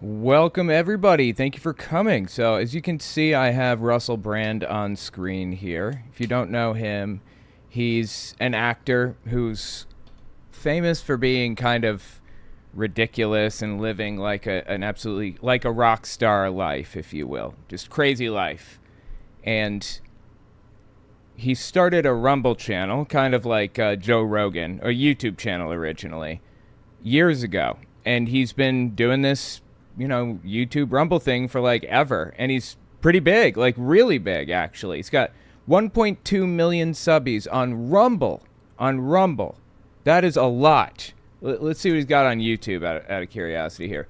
Welcome, everybody. Thank you for coming. So, as you can see, I have Russell Brand on screen here. If you don't know him, he's an actor who's famous for being kind of ridiculous and living like an absolutely, like a rock star life, if you will. Just crazy life. And he started a Rumble channel, kind of like Joe Rogan, a YouTube channel originally, years ago. And he's been doing this YouTube Rumble thing for like ever. And he's pretty big, like really big, actually. He's got 1.2 million subbies on Rumble. That is a lot. Let's see what he's got on YouTube out of curiosity here.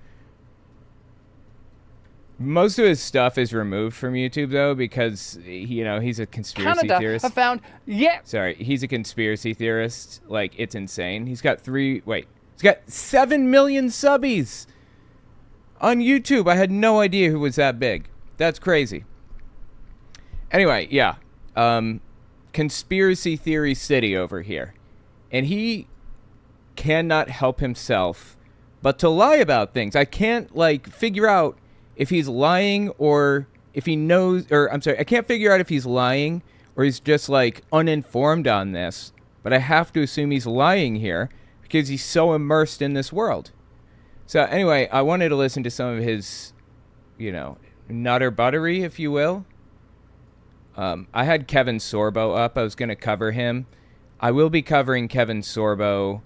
Most of his stuff is removed from YouTube, though, because, he's a conspiracy theorist. I found, Sorry, he's a conspiracy theorist. Like, it's insane. He's got 7 million subbies on YouTube. I had no idea who was that big. That's crazy. Anyway, yeah. Conspiracy Theory City over here. And he cannot help himself but to lie about things. I can't, figure out if he's lying or if he knows... I can't figure out if he's lying or he's just, uninformed on this. But I have to assume he's lying here because he's so immersed in this world. So anyway, I wanted to listen to some of his, nutter buttery, if you will. I had Kevin Sorbo up. I was going to cover him. I will be covering Kevin Sorbo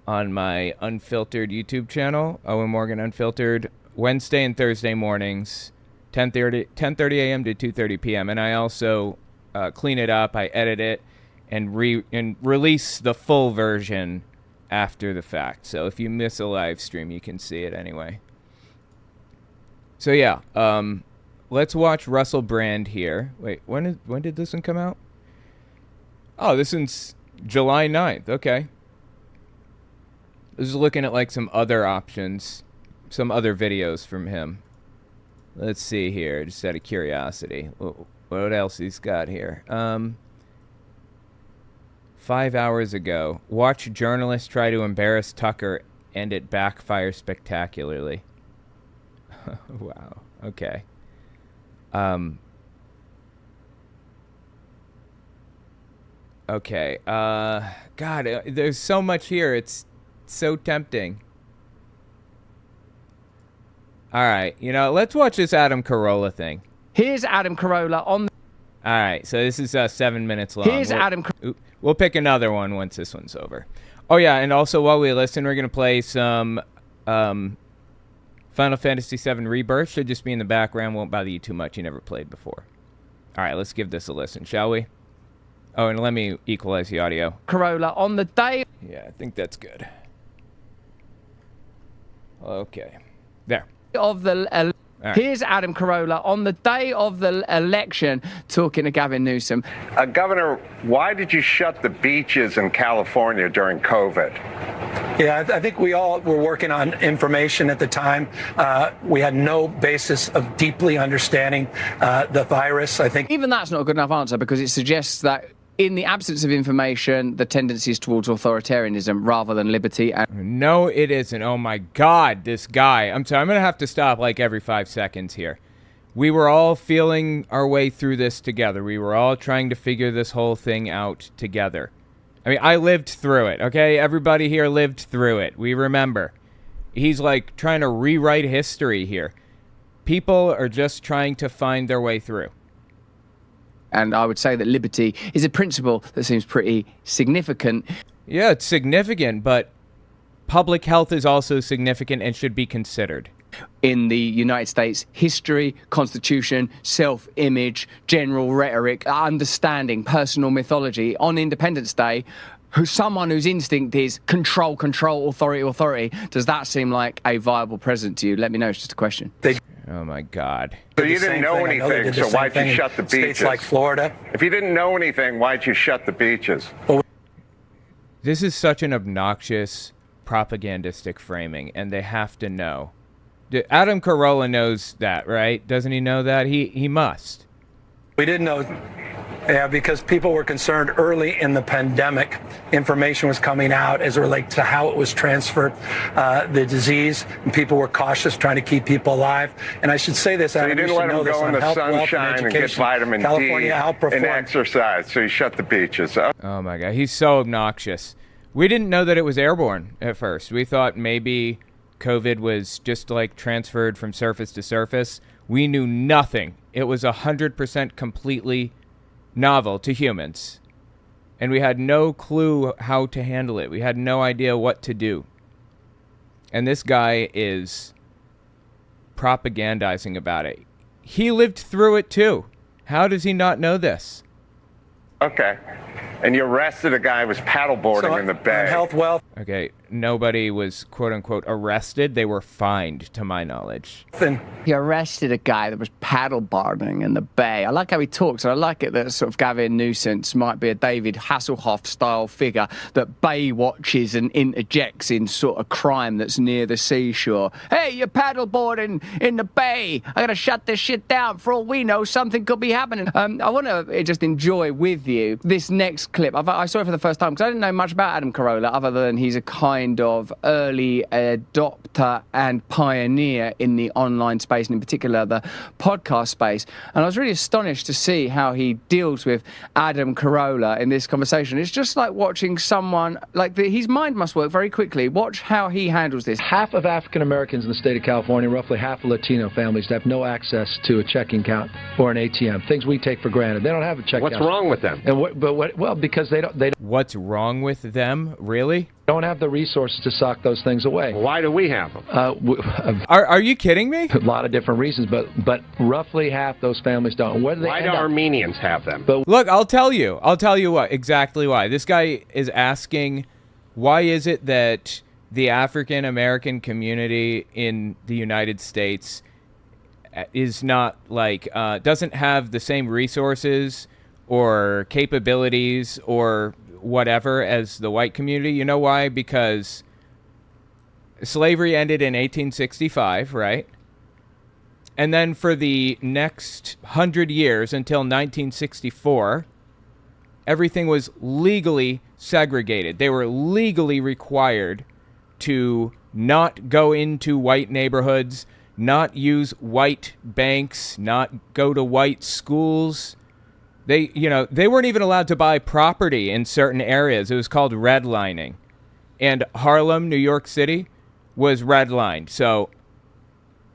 on my Unfiltered YouTube channel, Owen Morgan Unfiltered, Wednesday and Thursday mornings, 10:30 a.m. to 2:30 p.m. And I also clean it up, I edit it, and release the full version after the fact. So if you miss a live stream, you can see it anyway. So yeah, let's watch Russell Brand here. Wait, when did this one come out? Oh, this one's July 9th. Okay. This is looking at some other options, some other videos from him. Let's see here, just out of curiosity. What else he's got here? 5 hours ago, watch journalist try to embarrass Tucker and it backfires spectacularly. Wow. Okay. Okay. God, there's so much here. It's so tempting. All right. Let's watch this Adam Corolla thing. Here's Adam Corolla on... All right. So this is 7 minutes long. Here's Adam... We'll pick another one once this one's over. Oh, yeah, and also while we listen, we're going to play some Final Fantasy VII Rebirth. Should just be in the background. Won't bother you too much. You never played before. All right, let's give this a listen, shall we? Oh, and let me equalize the audio. Corolla on the day... Yeah, I think that's good. Okay. There. ...of the... Right. Here's Adam Corolla on the day of the election talking to Gavin Newsom. Governor, why did you shut the beaches in California during COVID? Yeah, I think we all were working on information at the time. We had no basis of deeply understanding the virus. I think even that's not a good enough answer because it suggests that in the absence of information, the tendency is towards authoritarianism rather than liberty. No, it isn't. Oh, my God, this guy. I'm sorry, I'm going to have to stop every 5 seconds here. We were all feeling our way through this together. We were all trying to figure this whole thing out together. I mean, I lived through it, okay? Everybody here lived through it. We remember. He's trying to rewrite history here. People are just trying to find their way through. And I would say that liberty is a principle that seems pretty significant. Yeah, it's significant, but public health is also significant and should be considered. In the United States, history, constitution, self-image, general rhetoric, understanding, personal mythology, on Independence Day, someone whose instinct is control, authority, does that seem like a viable president to you? Let me know, it's just a question. Oh, my God. So you didn't know anything, so why'd you shut the beaches? States like Florida. If you didn't know anything, why'd you shut the beaches? This is such an obnoxious propagandistic framing, and they have to know. Adam Corolla knows that, right? Doesn't he know that? He must. We didn't know Yeah, because people were concerned early in the pandemic. Information was coming out as it relates to how it was transferred, the disease, and people were cautious, trying to keep people alive. And I should say this, So Adam, you didn't should let know him this go on in the health, wealth, and sunshine and get education. vitamin California D outperformed. and exercise, so you shut the beaches. Oh my God, he's so obnoxious. We didn't know that it was airborne at first. We thought maybe COVID was just like transferred from surface to surface. We knew nothing. It was 100% completely novel to humans. And we had no clue how to handle it. We had no idea what to do. And this guy is propagandizing about it. He lived through it too. How does he not know this? Okay. And you arrested a guy who was paddleboarding in the bay. On health, wealth, Okay, nobody was quote-unquote arrested. They were fined, to my knowledge. and He arrested a guy that was paddleboarding in the bay. I like how he talks, and I like it that sort of Gavin Newsom might be a David Hasselhoff-style figure that bay watches and interjects in sort of crime that's near the seashore. Hey, you're paddleboarding in the bay. I gotta shut this shit down. For all we know, something could be happening. I want to just enjoy with you this next clip. I saw it for the first time because I didn't know much about Adam Corolla other than he's a kind of early adopter and pioneer in the online space, and in particular the podcast space. And I was really astonished to see how he deals with Adam Corolla in this conversation. It's just like watching someone, like his mind must work very quickly. Watch how he handles this. Half of African Americans in the state of California, roughly half of Latino families, have no access to a checking account or an ATM. Things we take for granted. They don't have a checking What's account. wrong with them? And well, because they What's wrong with them? Really? don't have the resources to sock those things away. Why do we have them? Are you kidding me? A lot of different reasons, but roughly half those families don't. Where do they Why do end up? Armenians have them? Look, I'll tell you exactly why. This guy is asking, why is it that the African American community in the United States is not doesn't have the same resources or capabilities or whatever as the white community? You know why? Because slavery ended in 1865, right? And then for the next 100 years until 1964, everything was legally segregated. They were legally required to not go into white neighborhoods, not use white banks, not go to white schools. They weren't even allowed to buy property in certain areas. It was called redlining. And Harlem, New York City, was redlined. So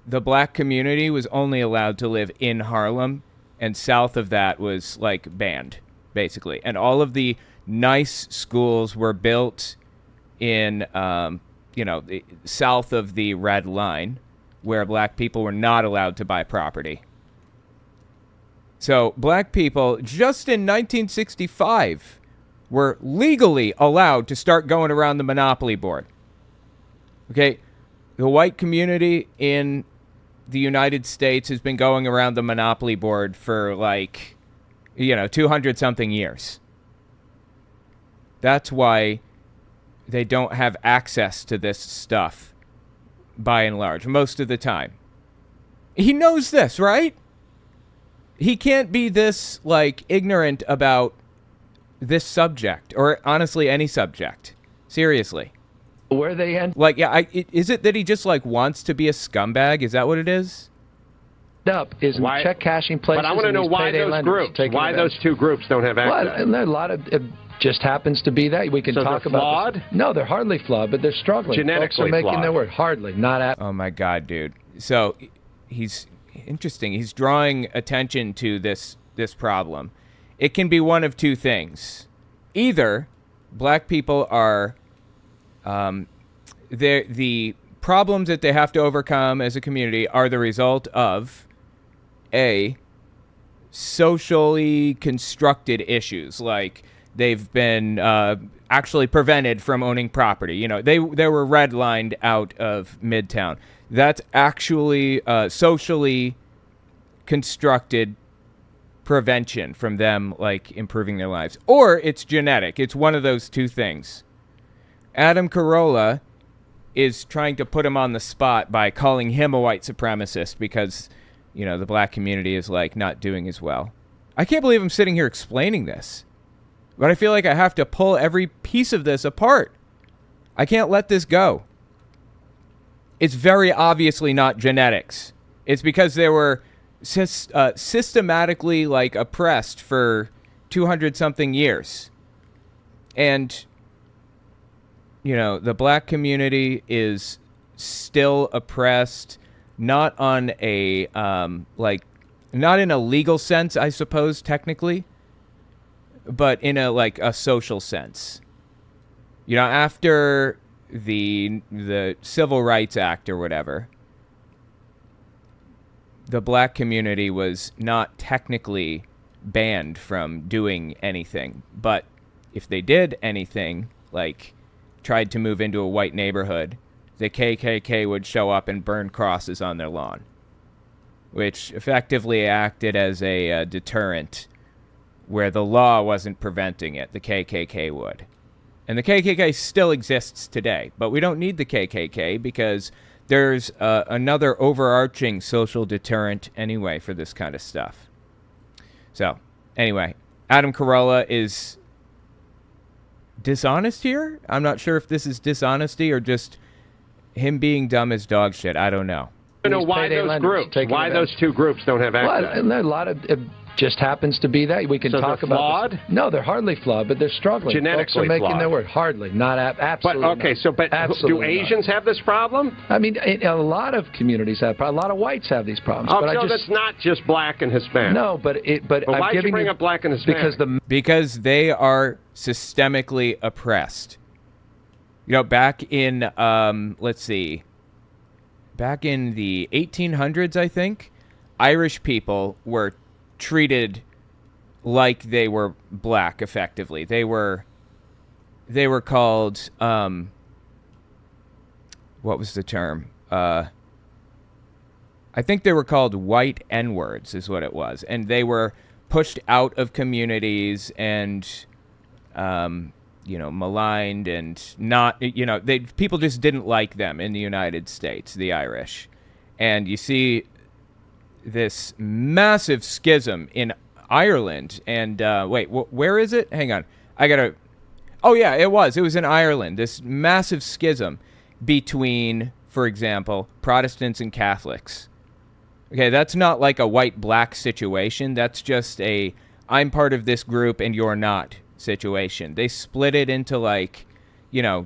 the black community was only allowed to live in Harlem, and south of that was banned, basically. And all of the nice schools were built in, south of the red line, where black people were not allowed to buy property. So black people, just in 1965, were legally allowed to start going around the Monopoly board. Okay, the white community in the United States has been going around the Monopoly board for 200-something years. That's why they don't have access to this stuff, by and large, most of the time. He knows this, right? He can't be this, ignorant about this subject, or honestly, any subject. Seriously. Where they end Is it that he just, wants to be a scumbag? Is that what it is? up is in Why- check cashing places. But I want to and know these why payday those lenders groups, taking why advantage. those two groups don't have access. Well, a lot of it just happens to be that we can So talk they're about. flawed? No, they're hardly flawed, but they're struggling. Folks Genetically are making flawed. their word. Hardly, not at. Oh, my God, dude. So he's interesting. He's drawing attention to this problem. It can be one of two things. Either black people are the problems that they have to overcome as a community are the result of socially constructed issues, like they've been actually prevented from owning property. They were redlined out of Midtown. That's actually socially constructed prevention from them improving their lives. Or it's genetic. It's one of those two things. Adam Corolla is trying to put him on the spot by calling him a white supremacist because, the black community is not doing as well. I can't believe I'm sitting here explaining this, but I feel like I have to pull every piece of this apart. I can't let this go. It's very obviously not genetics. It's because they were systematically like oppressed for 200 something years. And, you know, the black community is still oppressed, not on a, not in a legal sense, I suppose, technically, but in a, like, a social sense. You know, after the Civil Rights Act or whatever, the black community was not technically banned from doing anything, but if they did anything, like tried to move into a white neighborhood, the KKK would show up and burn crosses on their lawn, which effectively acted as a deterrent where the law wasn't preventing it. The KKK would. And the KKK still exists today, but we don't need the KKK because there's another overarching social deterrent anyway for this kind of stuff. So, anyway, Adam Corolla is dishonest here. I'm not sure if this is dishonesty or just him being dumb as dog shit. I don't know. I don't know why those groups, why those two groups don't have access. Well, a lot of it just happens to be that. We can talk about flawed? this. No, they're hardly flawed, but they're struggling. Genetically Folks are making flawed. their word. Hardly, not absolutely. But okay, not. Do Asians have this problem? I mean, a lot of communities have. A lot of whites have these problems. Oh, but so that's not just black and Hispanic. No, but why did you bring up black and Hispanic? Because they are systemically oppressed. You know, back in let's see, back in the 1800s, I think, Irish people were treated like they were black. Effectively, they were called what was the term? I think they were called white N-words is what it was, and they were pushed out of communities and maligned and not, people just didn't like them in the United States, the Irish. And you see this massive schism in Ireland. And where is it? Hang on. Oh, yeah, it was in Ireland. This massive schism between, for example, Protestants and Catholics. Okay, that's not like a white-black situation. That's just I'm part of this group and you're not situation. They split it into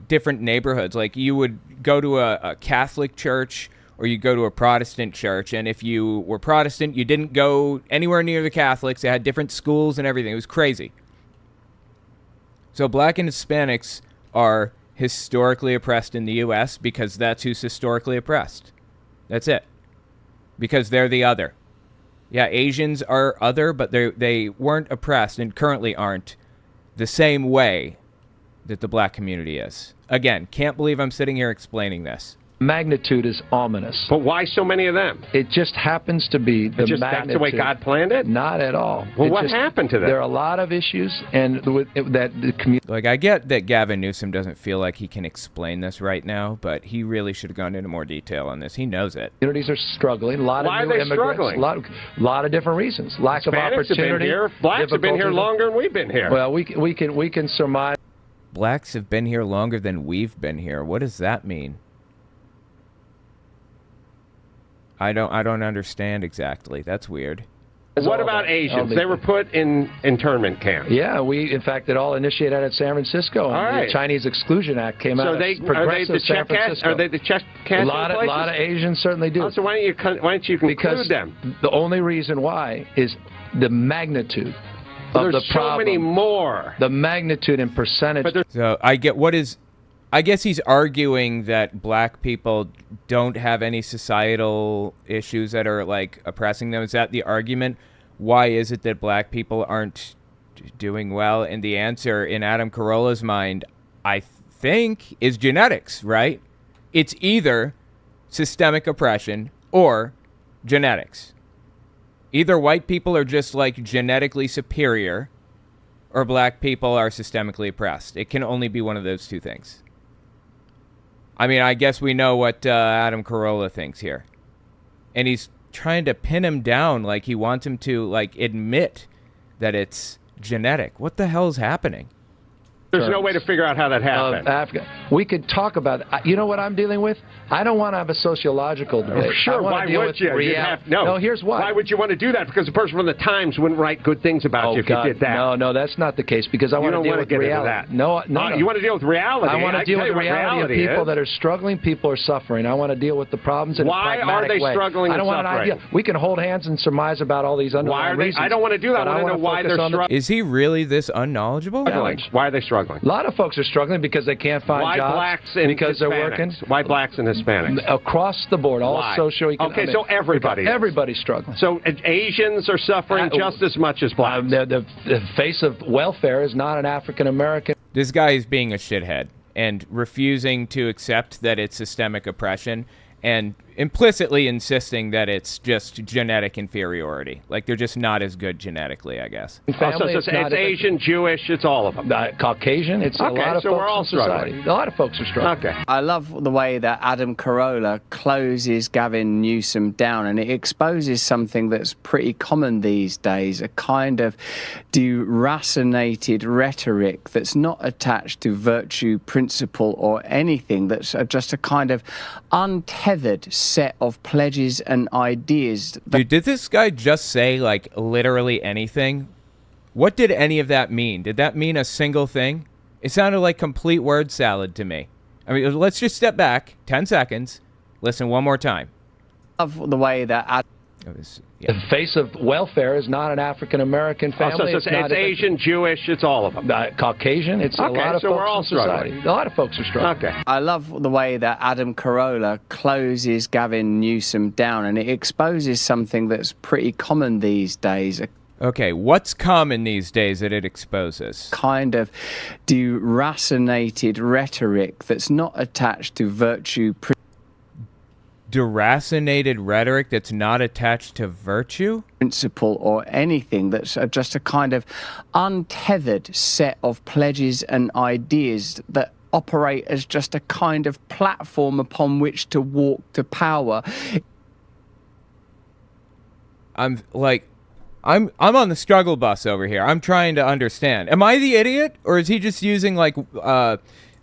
different neighborhoods. Like you would go to a Catholic church or you go to a Protestant church, and if you were Protestant, you didn't go anywhere near the Catholics. They had different schools and everything. It was crazy. So black and Hispanics are historically oppressed in the U.S. because that's who's historically oppressed. That's it. Because they're the other. Yeah, Asians are other, but they weren't oppressed and currently aren't the same way that the black community is. Again, can't believe I'm sitting here explaining this. Magnitude is ominous. But why so many of them? It just happens to be the magnitude. That's the way God planned it? Not at all. Well, what happened to them? There are a lot of issues, and that the community. Like, I get that Gavin Newsom doesn't feel like he can explain this right now, but he really should have gone into more detail on this. He knows it. Communities are struggling. A lot Why of new are they immigrants. Struggling? A lot of different reasons. Lack Hispanics of opportunity. Have been here. Blacks have been here longer than we've been here. Well, we can surmise. Blacks have been here longer than we've been here. What does that mean? I don't understand exactly. That's weird. What about Asians? They were put in internment camps. Yeah, in fact, it all initiated at San Francisco. Right. The Chinese Exclusion Act came out. Are they the San Francisco. Are they the check cash? A lot of Asians certainly do. Oh, so why don't you conclude them? The only reason why is the magnitude of the problem. There's so many more. The magnitude and percentage. So I guess he's arguing that black people don't have any societal issues that are like oppressing them. Is that the argument? Why is it that black people aren't doing well? And the answer in Adam Carolla's mind, I think, is genetics, right? It's either systemic oppression or genetics. Either white people are just like genetically superior or black people are systemically oppressed. It can only be one of those two things. I mean, I guess we know what Adam Corolla thinks here. And he's trying to pin him down like he wants him to, like, admit that it's genetic. What the hell is happening? There's no way to figure out how that happened. Africa. We could talk about it. You know what I'm dealing with? I don't want to have a sociological debate. Sure, why would you? No, here's why. Why would you want to do that? Because the person from the Times wouldn't write good things about you if you did that. No, that's not the case, because I want to deal with reality. No. You want to deal with reality. I want to deal with the reality of people that are struggling, people are suffering. I want to deal with the problems in a pragmatic way. Why are they struggling and suffering? I don't want an idea. We can hold hands and surmise about all these underlying reasons. I don't want to do that. I want to know why they're struggling. Is he really this unknowledgeable? Why are they struggling? A lot of folks are struggling because they can't find jobs. Blacks and because they're working. Why blacks and Hispanics? Across the board, all socioeconomic. Okay, so everybody. Everybody's struggling. So Asians are suffering just as much as blacks. The face of welfare is not an African American. This guy is being a shithead and refusing to accept that it's systemic oppression and implicitly insisting that it's just genetic inferiority. Like, they're just not as good genetically, I guess. It's Asian, Jewish, it's all of them. Caucasian, it's a lot of folks we're all in society. struggling. A lot of folks are struggling. Okay. I love the way that Adam Corolla closes Gavin Newsom down, and it exposes something that's pretty common these days, a kind of deracinated rhetoric that's not attached to virtue, principle, or anything, that's just a kind of untethered set of pledges and ideas. Dude, did this guy just say, like, literally anything? What did any of that mean? Did that mean a single thing? It sounded like complete word salad to me. I mean, let's just step back 10 seconds, listen one more time. I love the way that The face of welfare is not an African American family. It's Asian, Jewish, it's all of them. Caucasian, it's a lot of folks we're all in society. struggling. A lot of folks are struggling. Okay. I love the way that Adam Corolla closes Gavin Newsom down, and it exposes something that's pretty common these days. Okay, what's common these days that it exposes? Kind of deracinated rhetoric that's not attached to virtue. Deracinated rhetoric that's not attached to virtue? Principle or anything, that's just a kind of untethered set of pledges and ideas that operate as just a kind of platform upon which to walk to power. I'm on the struggle bus over here. I'm trying to understand. Am I the idiot, or is he just using like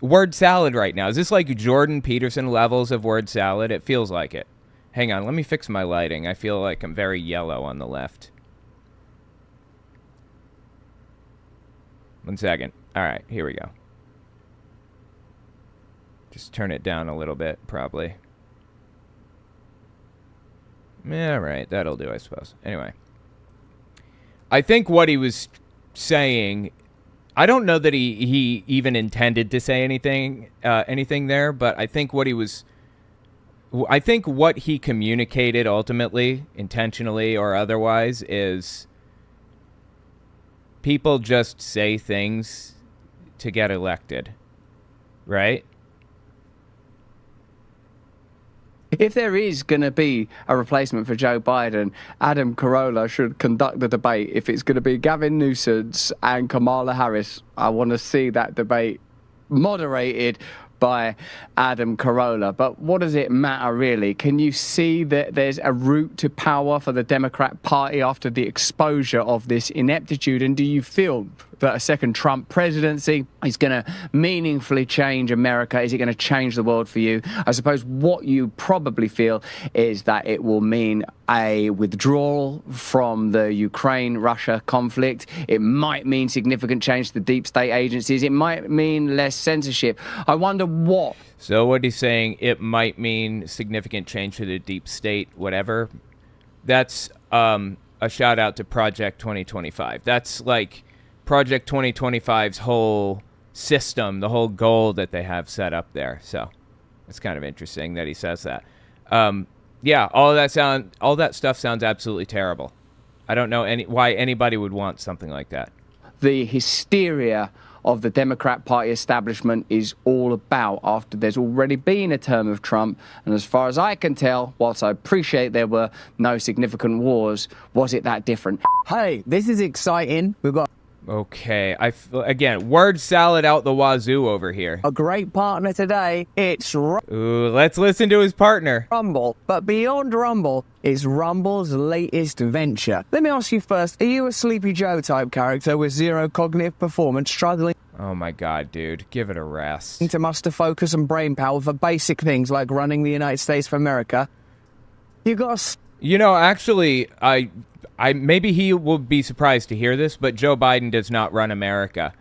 word salad right now? Is this like Jordan Peterson levels of word salad? It feels like it. Hang on, let me fix my lighting. I feel like I'm very yellow on the left. 1 second. All right, here we go. Just turn it down a little bit, probably. Yeah, right, that'll do, I suppose. Anyway. I think what he was saying, I don't know that he even intended to say anything there, but I think what he communicated ultimately, intentionally or otherwise, is people just say things to get elected, right? If there is going to be a replacement for Joe Biden, Adam Corolla should conduct the debate. If it's going to be Gavin Newsom and Kamala Harris, I want to see that debate moderated by Adam Corolla. But what does it matter, really? Can you see that there's a route to power for the Democrat Party after the exposure of this ineptitude? And do you feel that a second Trump presidency is going to meaningfully change America? Is it going to change the world for you? I suppose what you probably feel is that it will mean a withdrawal from the Ukraine-Russia conflict. It might mean significant change to the deep state agencies. It might mean less censorship. I wonder what. So what he's saying, it might mean significant change to the deep state, whatever. That's a shout out to Project 2025. That's like Project 2025's whole system, the whole goal that they have set up there. So it's kind of interesting that he says that. Yeah, all that stuff sounds absolutely terrible. I don't know why anybody would want something like that. The hysteria of the Democrat Party establishment is all about after there's already been a term of Trump. And as far as I can tell, whilst I appreciate there were no significant wars, was it that different? Hey, this is exciting. We've got Okay, again, word salad out the wazoo over here. A great partner today, it's Ooh, let's listen to his partner. Rumble. But beyond Rumble is Rumble's latest venture. Let me ask you first, are you a Sleepy Joe type character with zero cognitive performance, struggling Oh my god, dude, give it a rest. to muster focus and brain power for basic things like running the United States of America? You got You know, actually, I maybe he will be surprised to hear this, but Joe Biden does not run America.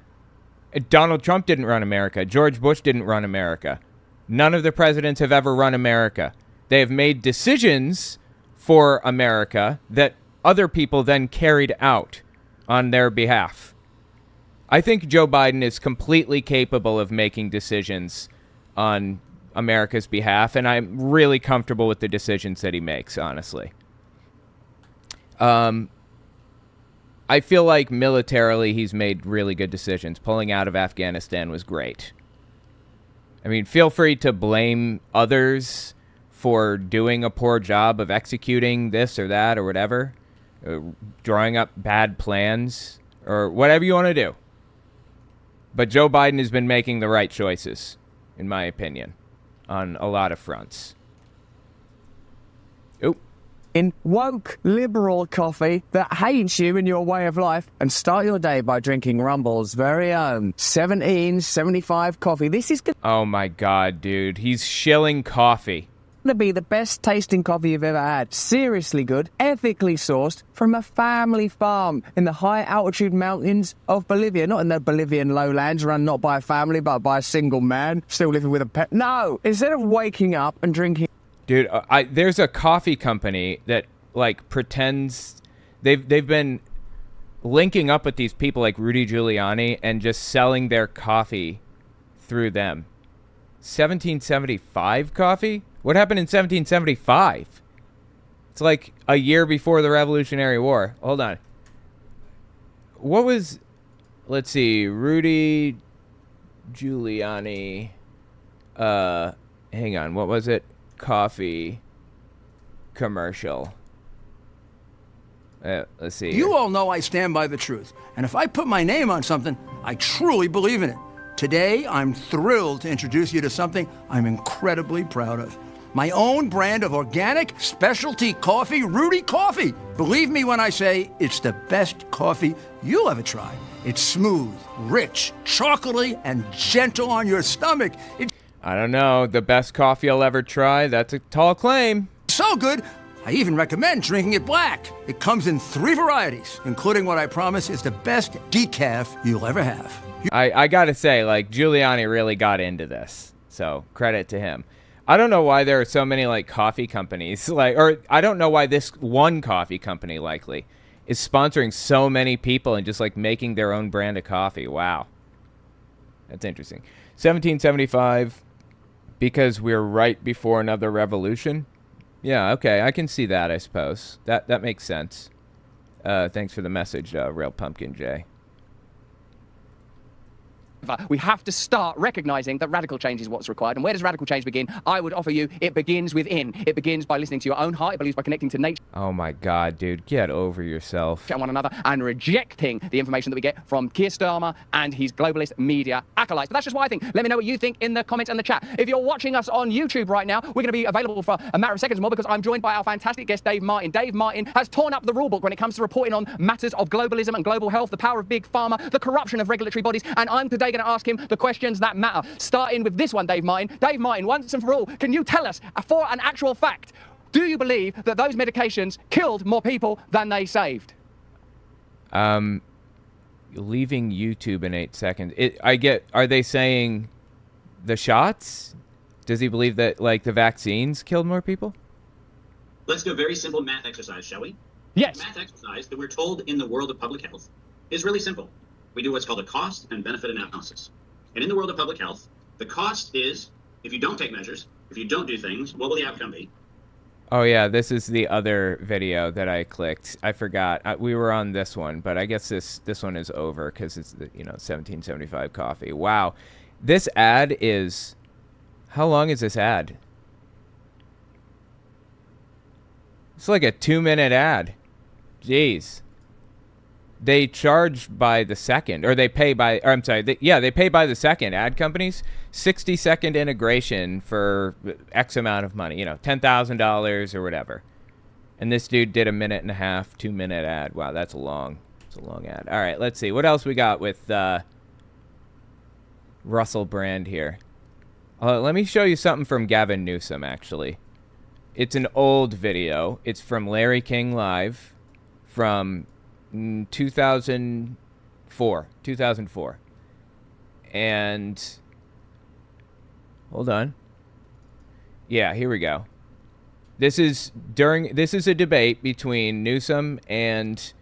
Donald Trump didn't run America. George Bush didn't run America. None of the presidents have ever run America. They have made decisions for America that other people then carried out on their behalf. I think Joe Biden is completely capable of making decisions on America's behalf, and I'm really comfortable with the decisions that he makes, honestly. I feel like militarily he's made really good decisions. Pulling out of Afghanistan was great. I mean, feel free to blame others for doing a poor job of executing this or that or whatever, drawing up bad plans or whatever you want to do. But Joe Biden has been making the right choices, in my opinion, on a lot of fronts. Oop. in woke liberal coffee that hates you and your way of life, and start your day by drinking Rumble's very own 1775 coffee. This is going Oh my god, dude. He's shilling coffee. to be the best tasting coffee you've ever had. Seriously good, ethically sourced from a family farm in the high altitude mountains of Bolivia. Not in the Bolivian lowlands run not by a family but by a single man still living with a pet. No, instead of waking up and drinking... Dude, there's a coffee company that like pretends they've been linking up with these people like Rudy Giuliani and just selling their coffee through them. 1775 coffee? What happened in 1775? It's like a year before the Revolutionary War. Hold on. What was... Let's see. Rudy Giuliani. Hang on. What was it? Coffee commercial. Let's see. You all know I stand by the truth. And if I put my name on something, I truly believe in it. Today, I'm thrilled to introduce you to something I'm incredibly proud of. My own brand of organic specialty coffee, Rudy Coffee. Believe me when I say it's the best coffee you'll ever try. It's smooth, rich, chocolatey, and gentle on your stomach. It's I don't know. The best coffee I'll ever try? That's a tall claim. so good, I even recommend drinking it black. It comes in 3 varieties, including what I promise is the best decaf you'll ever have. I gotta say, like, Giuliani really got into this. So, credit to him. I don't know why there are so many, like, coffee companies. Or I don't know why this one coffee company, likely, is sponsoring so many people and just, like, making their own brand of coffee. Wow. That's interesting. 1775... because we're right before another revolution? Yeah, okay, I can see that, I suppose. That makes sense. Thanks for the message, Real Pumpkin J. We have to start recognizing that radical change is what's required. And where does radical change begin? I would offer you it begins within. It begins by listening to your own heart. It begins by connecting to nature Oh my god, dude, get over yourself. and one another and rejecting the information that we get from Keir Starmer and his globalist media acolytes. But that's just what I think. Let me know what you think in the comments and the chat. If you're watching us on YouTube right now, we're going to be available for a matter of seconds more because I'm joined by our fantastic guest, Dave Martin. Dave Martin has torn up the rulebook when it comes to reporting on matters of globalism and global health, the power of big pharma, the corruption of regulatory bodies, and I'm today going to ask him the questions that matter. Starting with this one, Dave Martin. Dave Martin, once and for all, can you tell us, for an actual fact, do you believe that those medications killed more people than they saved? Leaving YouTube in 8 seconds. Are they saying the shots? Does he believe that, like, the vaccines killed more people? Let's do a very simple math exercise, shall we? Yes. The math exercise that we're told in the world of public health is really simple. We do what's called a cost and benefit analysis. And in the world of public health, the cost is, if you don't take measures, if you don't do things, what will the outcome be? Oh yeah, this is the other video that I clicked. I forgot. We were on this one, but I guess this one is over because it's the 1775 coffee. Wow. This ad is... How long is this ad? It's like a 2-minute ad. Jeez. they charge by the second, or they pay by, or I'm sorry, they pay by the second. Ad companies, 60-second integration for X amount of money, $10,000 or whatever. And this dude did a 1.5-minute, 2-minute ad. Wow, that's a long ad. All right, let's see. What else we got with Russell Brand here? Let me show you something from Gavin Newsom, actually. It's an old video. It's from Larry King Live from 2004. And hold on. Yeah, here we go. This is a debate between Newsom and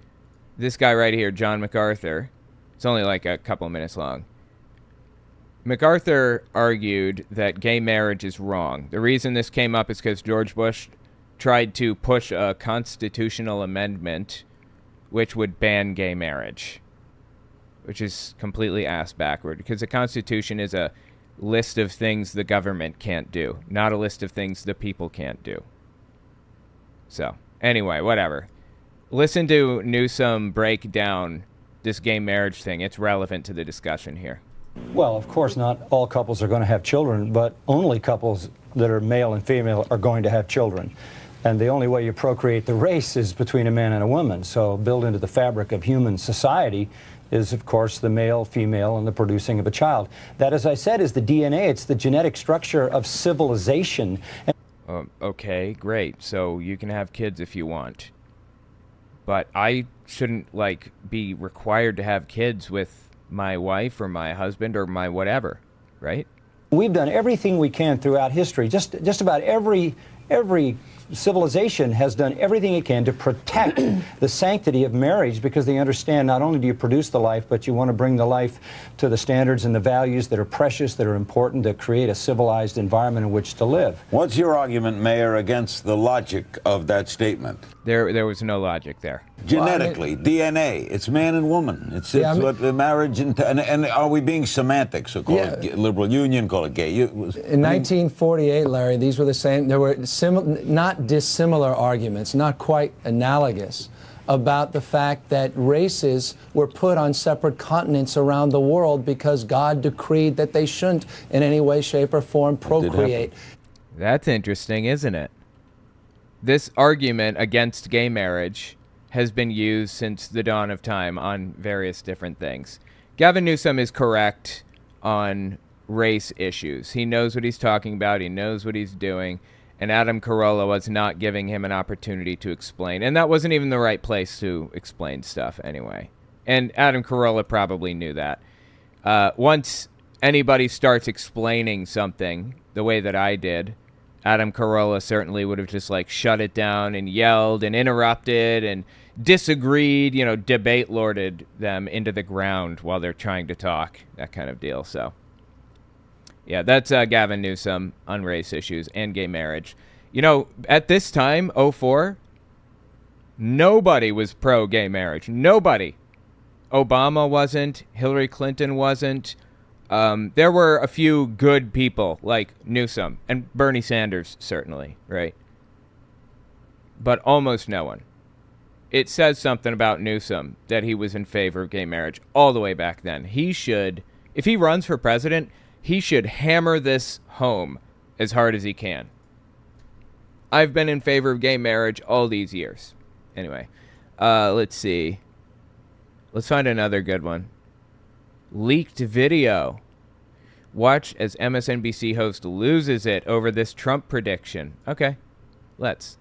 this guy right here, John MacArthur. It's only like a couple of minutes long. MacArthur argued that gay marriage is wrong. The reason this came up is because George Bush tried to push a constitutional amendment which would ban gay marriage, which is completely ass backward, because the Constitution is a list of things the government can't do, not a list of things the people can't do. So, anyway, whatever. Listen to Newsom break down this gay marriage thing. It's relevant to the discussion here. Well, of course, not all couples are going to have children, but only couples that are male and female are going to have children. And the only way you procreate the race is between a man and a woman. So built into the fabric of human society is, of course, the male, female, and the producing of a child. That, as I said, is the DNA. It's the genetic structure of civilization. Okay, great. So you can have kids if you want. But I shouldn't, be required to have kids with my wife or my husband or my whatever, right? We've done everything we can throughout history. Just about every civilization has done everything it can to protect the sanctity of marriage, because they understand not only do you produce the life, but you want to bring the life to the standards and the values that are precious, that are important, to create a civilized environment in which to live. What's your argument, Mayor, against the logic of that statement? There was no logic there. Genetically, DNA, it's man and woman. It's what the marriage, and are we being semantic? So call it liberal union, call it gay. In 1948, Larry, these were the same, there were not dissimilar arguments, not quite analogous, about the fact that races were put on separate continents around the world because God decreed that they shouldn't in any way, shape, or form procreate. That's interesting, isn't it? This argument against gay marriage has been used since the dawn of time on various different things. Gavin Newsom is correct on race issues. He knows what he's talking about. He knows what he's doing. And Adam Corolla was not giving him an opportunity to explain. And that wasn't even the right place to explain stuff anyway. And Adam Corolla probably knew that. Once anybody starts explaining something the way that I did, Adam Corolla certainly would have just shut it down and yelled and interrupted and disagreed, debate lorded them into the ground while they're trying to talk, that kind of deal. So, yeah, that's Gavin Newsom on race issues and gay marriage. At this time, 2004, nobody was pro-gay marriage. Nobody. Obama wasn't. Hillary Clinton wasn't. There were a few good people like Newsom and Bernie Sanders, certainly, right? But almost no one. It says something about Newsom that he was in favor of gay marriage all the way back then. He should, if he runs for president, he should hammer this home as hard as he can. I've been in favor of gay marriage all these years. Anyway, let's see. Let's find another good one. Leaked video. Watch as MSNBC host loses it over this Trump prediction. Okay, let's.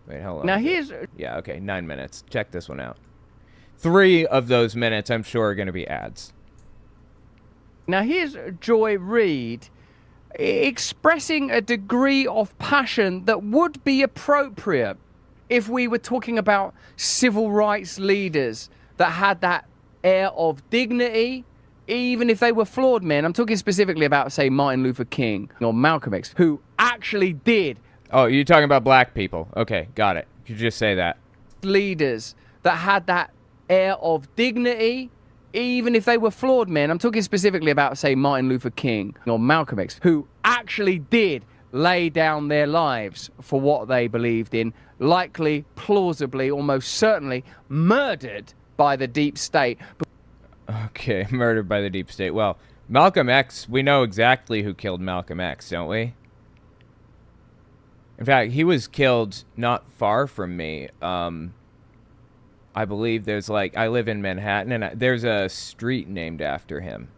Wait, hold on. Now here's... Yeah, okay, 9 minutes. Check this one out. 3 of those minutes, I'm sure, are going to be ads. Now here's Joy Reid expressing a degree of passion that would be appropriate if we were talking about civil rights leaders that had that air of dignity, even if they were flawed men. I'm talking specifically about, say, Martin Luther King or Malcolm X, who actually did. Oh, you're talking about black people. Okay, got it. You just say that. Leaders that had that air of dignity, even if they were flawed men. I'm talking specifically about, say, Martin Luther King or Malcolm X, who actually did lay down their lives for what they believed in, likely, plausibly, almost certainly murdered by the deep state. Okay, murdered by the deep state. Well, Malcolm X, we know exactly who killed Malcolm X, don't we? In fact, he was killed not far from me. I believe there's I live in Manhattan, and there's a street named after him.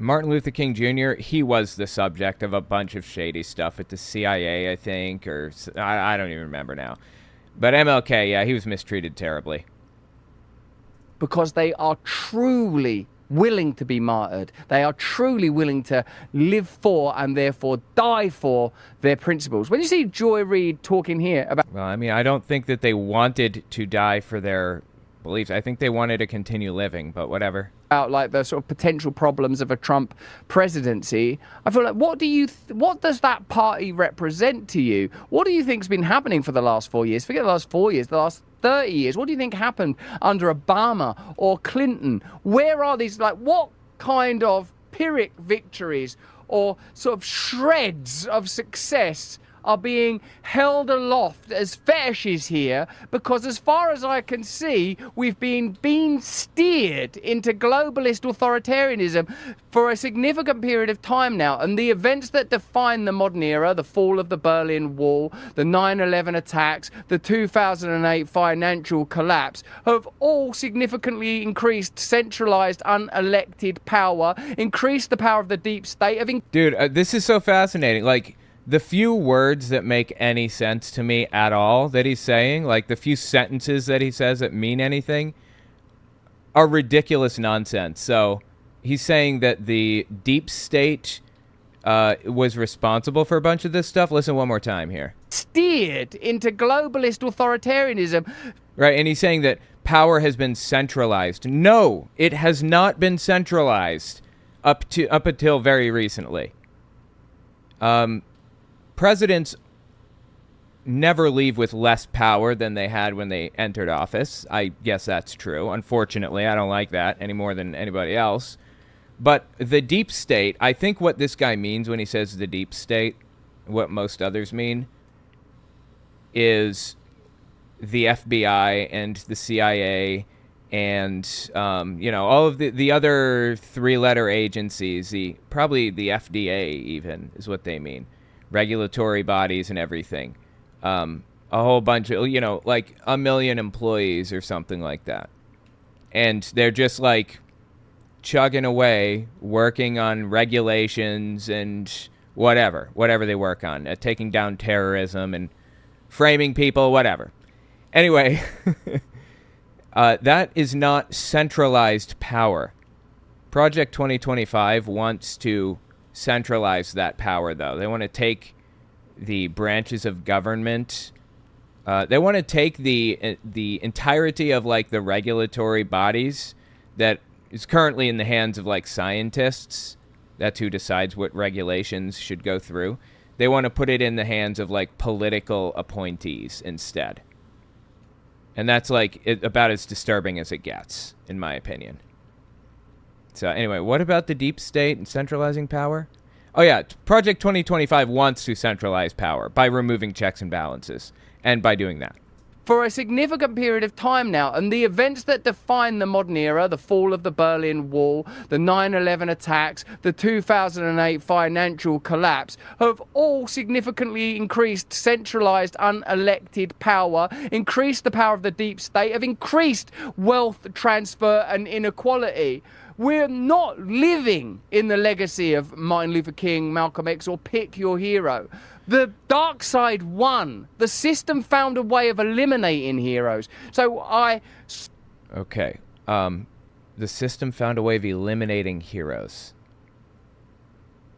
Martin Luther King Jr., he was the subject of a bunch of shady stuff at the CIA, I think, or I don't even remember now. But MLK, yeah, he was mistreated terribly. Because they are truly willing to be martyred. They are truly willing to live for and therefore die for their principles. When you see Joy Reid talking here about... Well, I mean, I don't think that they wanted to die for their beliefs. I think they wanted to continue living, but whatever. About the sort of potential problems of a Trump presidency, I feel like, what does that party represent to you? What do you think's been happening for the last 4 years? Forget the last 4 years, the last 30 years. What do you think happened under Obama or Clinton? Where are these, what kind of Pyrrhic victories or sort of shreds of success are being held aloft as fetishes here? Because as far as I can see, we've been steered into globalist authoritarianism for a significant period of time now. And the events that define the modern era, the fall of the Berlin Wall, the 9/11 attacks, the 2008 financial collapse, have all significantly increased centralized, unelected power, increased the power of the deep state. Dude, this is so fascinating. The few words that make any sense to me at all that he's saying, the few sentences that he says that mean anything, are ridiculous nonsense. So he's saying that the deep state was responsible for a bunch of this stuff. Listen one more time here. Steered into globalist authoritarianism. Right, and he's saying that power has been centralized. No, it has not been centralized up until very recently. Presidents never leave with less power than they had when they entered office. I guess that's true. Unfortunately, I don't like that any more than anybody else. But the deep state, I think what this guy means when he says the deep state, what most others mean, is the FBI and the CIA and, all of the other three-letter agencies, probably the FDA even is what they mean. Regulatory bodies and everything. A whole bunch of, 1 million employees or something like that. And they're just chugging away, working on regulations and whatever they work on, taking down terrorism and framing people, whatever. Anyway, that is not centralized power. Project 2025 wants to centralize that power, though. They want to take the branches of government. They want to take the entirety of the regulatory bodies that is currently in the hands of scientists. That's who decides what regulations should go through. They want to put it in the hands of political appointees instead. And that's about as disturbing as it gets, in my opinion. So anyway, what about the deep state and centralizing power? Oh yeah, Project 2025 wants to centralize power by removing checks and balances, and by doing that. For a significant period of time now, and the events that define the modern era, the fall of the Berlin Wall, the 9/11 attacks, the 2008 financial collapse, have all significantly increased centralized, unelected power, increased the power of the deep state, have increased wealth transfer and inequality. We're not living in the legacy of Martin Luther King, Malcolm X, or pick your hero. The dark side won. The system found a way of eliminating heroes. Okay. The system found a way of eliminating heroes.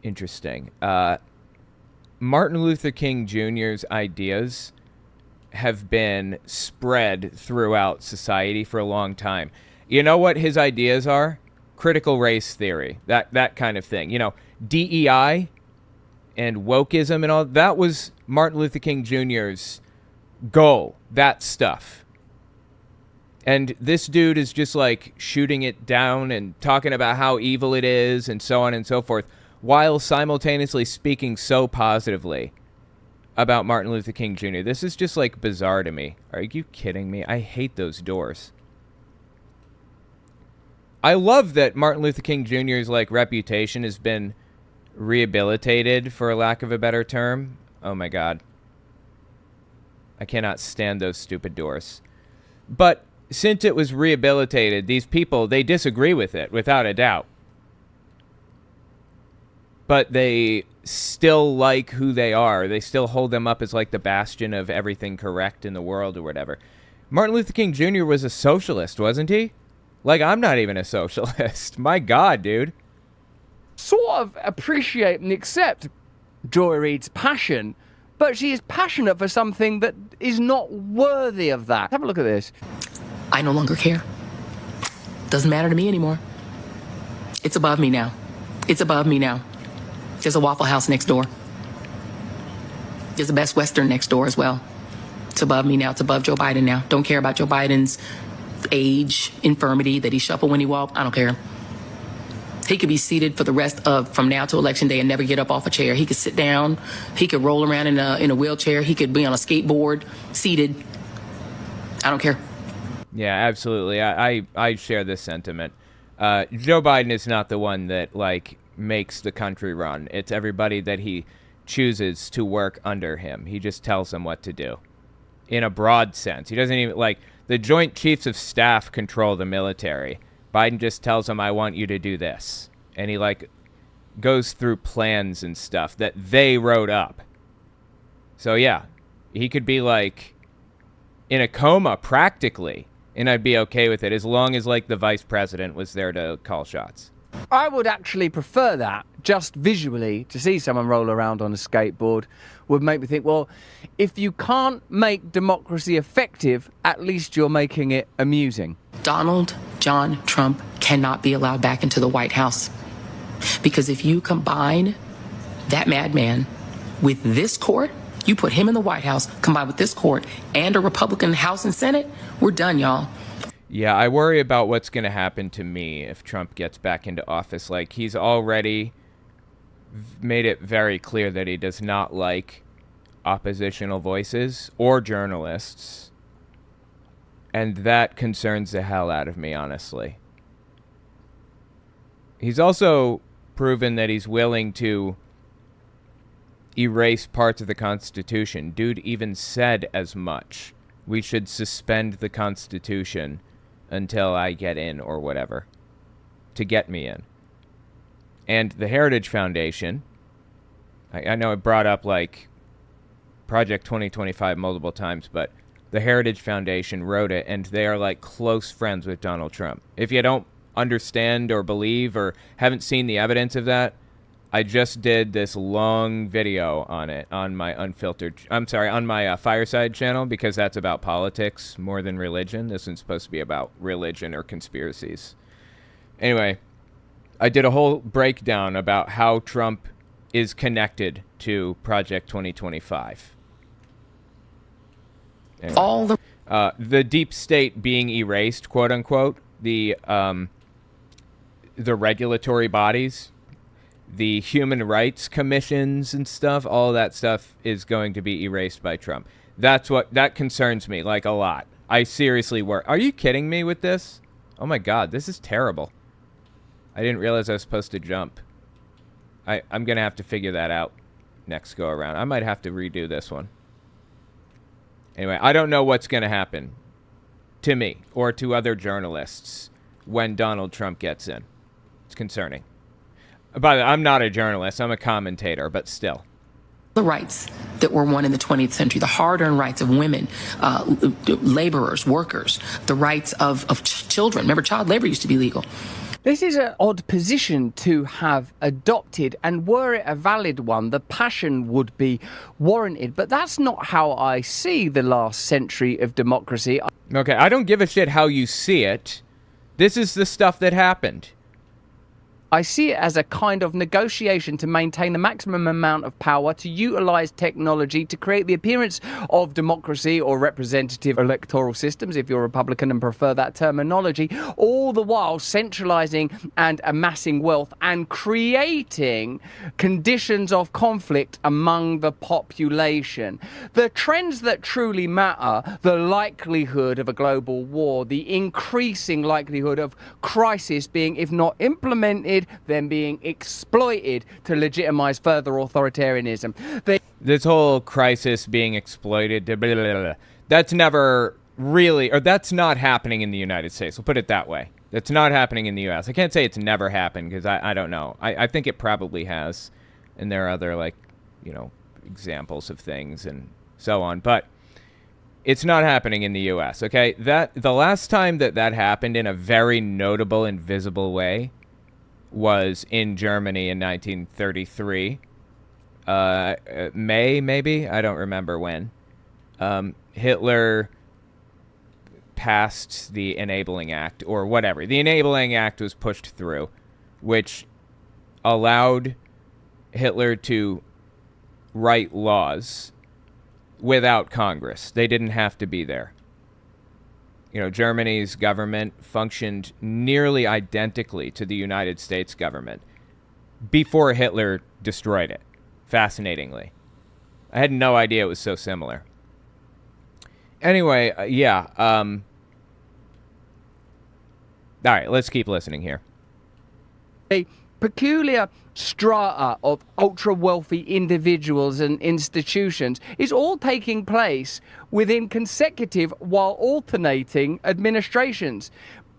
Interesting. Martin Luther King Jr.'s ideas have been spread throughout society for a long time. You know what his ideas are? Critical race theory, that kind of thing. DEI and wokeism and all, that was Martin Luther King Jr.'s goal, that stuff. And this dude is just shooting it down and talking about how evil it is and so on and so forth, while simultaneously speaking so positively about Martin Luther King Jr. This is just, like, bizarre to me. Are you kidding me? I hate those doors. I love that Martin Luther King Jr.'s, like, reputation has been rehabilitated, for lack of a better term. Oh, my God. I cannot stand those stupid doors. But since it was rehabilitated, these people, they disagree with it, without a doubt. But they still like who they are. They still hold them up as, like, the bastion of everything correct in the world or whatever. Martin Luther King Jr. was a socialist, wasn't he? Like, I'm not even a socialist. My God, dude. Sort of appreciate and accept Joy Reid's passion, but she is passionate for something that is not worthy of that. Have a look at this. I no longer care. Doesn't matter to me anymore. It's above me now. It's above me now. There's a Waffle House next door. There's a Best Western next door as well. It's above me now. It's above Joe Biden now. Don't care about Joe Biden's age, infirmity, that he shuffled when he walked. I don't care. He could be seated for the rest of, from now to Election Day, and never get up off a chair. He could sit down. He could roll around in a wheelchair. He could be on a skateboard, seated. I don't care. Yeah, absolutely. I share this sentiment. Joe Biden is not the one that, like, makes the country run. It's everybody that he chooses to work under him. He just tells them what to do. In a broad sense. He doesn't even, like, the Joint Chiefs of Staff control the military. Biden just tells them, I want you to do this. And he, like, goes through plans and stuff that they wrote up. So, yeah, he could be, like, in a coma practically, and I'd be okay with it as long as, like, the vice president was there to call shots. I would actually prefer that, just visually, to see someone roll around on a skateboard would make me think, well, if you can't make democracy effective, at least you're making it amusing. Donald John Trump cannot be allowed back into the White House. Because if you combine that madman with this court, you put him in the White House, combined with this court and a Republican House and Senate, we're done, y'all. Yeah, I worry about what's going to happen to me if Trump gets back into office. Like, he's already made it very clear that he does not like oppositional voices or journalists. And that concerns the hell out of me, honestly. He's also proven that he's willing to erase parts of the Constitution. Dude even said as much. We should suspend the Constitution until I get in or whatever, to get me in. And the Heritage Foundation, I know I brought up, like, Project 2025 multiple times, but the Heritage Foundation wrote it, and they are, like, close friends with Donald Trump. If you don't understand or believe or haven't seen the evidence of that, I just did this long video on it on my on my Fireside channel, because that's about politics more than religion. This one's supposed to be about religion or conspiracies. Anyway, I did a whole breakdown about how Trump is connected to Project 2025. Anyway, all the deep state being erased, quote unquote, the regulatory bodies, the human rights commissions and stuff, all that stuff is going to be erased by Trump. That concerns me, like, a lot. I seriously worry. Are you kidding me with this? Oh my God, this is terrible. I didn't realize I was supposed to jump. I'm going to have to figure that out next go around. I might have to redo this one. Anyway, I don't know what's going to happen to me or to other journalists when Donald Trump gets in. It's concerning. By the way, I'm not a journalist. I'm a commentator, but still. The rights that were won in the 20th century, the hard-earned rights of women, laborers, workers, the rights of children. Remember, child labor used to be legal. This is an odd position to have adopted, and were it a valid one, the passion would be warranted. But that's not how I see the last century of democracy. Okay, I don't give a shit how you see it. This is the stuff that happened. I see it as a kind of negotiation to maintain the maximum amount of power, to utilize technology, to create the appearance of democracy or representative electoral systems, if you're Republican and prefer that terminology, all the while centralizing and amassing wealth and creating conditions of conflict among the population. The trends that truly matter, the likelihood of a global war, the increasing likelihood of crisis being, if not implemented, then being exploited to legitimize further authoritarianism. This whole crisis being exploited, blah, blah, blah, blah, that's never really, or that's not happening in the United States. We'll put it that way. That's not happening in the U.S. I can't say it's never happened because I don't know. I think it probably has. And there are other, like, you know, examples of things and so on. But it's not happening in the U.S., okay? The last time that happened in a very notable and visible way was in Germany in 1933. May, maybe? I don't remember when. Hitler passed the Enabling Act, or whatever. The Enabling Act was pushed through, which allowed Hitler to write laws without Congress. They didn't have to be there. You know, Germany's government functioned nearly identically to the United States government before Hitler destroyed it. Fascinatingly. I had no idea it was so similar. Anyway, yeah. All right, let's keep listening here. A peculiar strata of ultra-wealthy individuals and institutions is all taking place within consecutive while alternating administrations.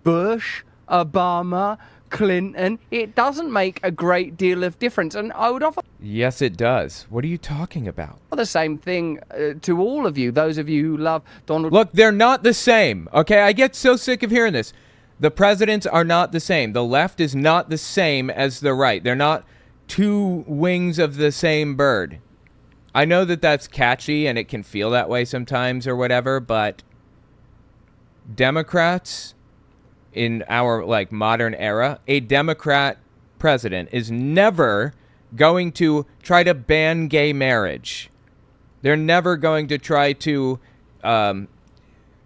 Bush, Obama, Clinton, it doesn't make a great deal of difference. And I would offer... Yes, it does. What are you talking about? The same thing to all of you, those of you who love Donald... Look, they're not the same, okay? I get so sick of hearing this. The presidents are not the same. The left is not the same as the right. They're not two wings of the same bird. I know that that's catchy and it can feel that way sometimes or whatever, but Democrats in our, like, modern era, a Democrat president is never going to try to ban gay marriage. They're never going to try to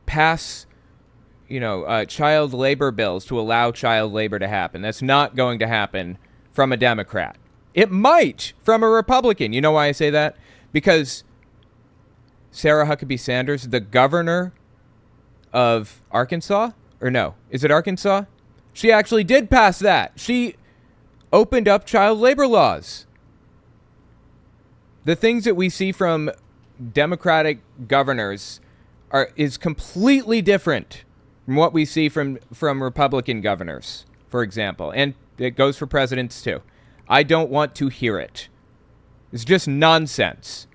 pass, you know, child labor bills to allow child labor to happen. That's not going to happen from a Democrat. It might from a Republican. You know why I say that? Because Sarah Huckabee Sanders, the governor of Arkansas, or no, is it Arkansas? She actually did pass that. She opened up child labor laws. The things that we see from Democratic governors is completely different from what we see from Republican governors, for example. And it goes for presidents, too. I don't want to hear it. It's just nonsense.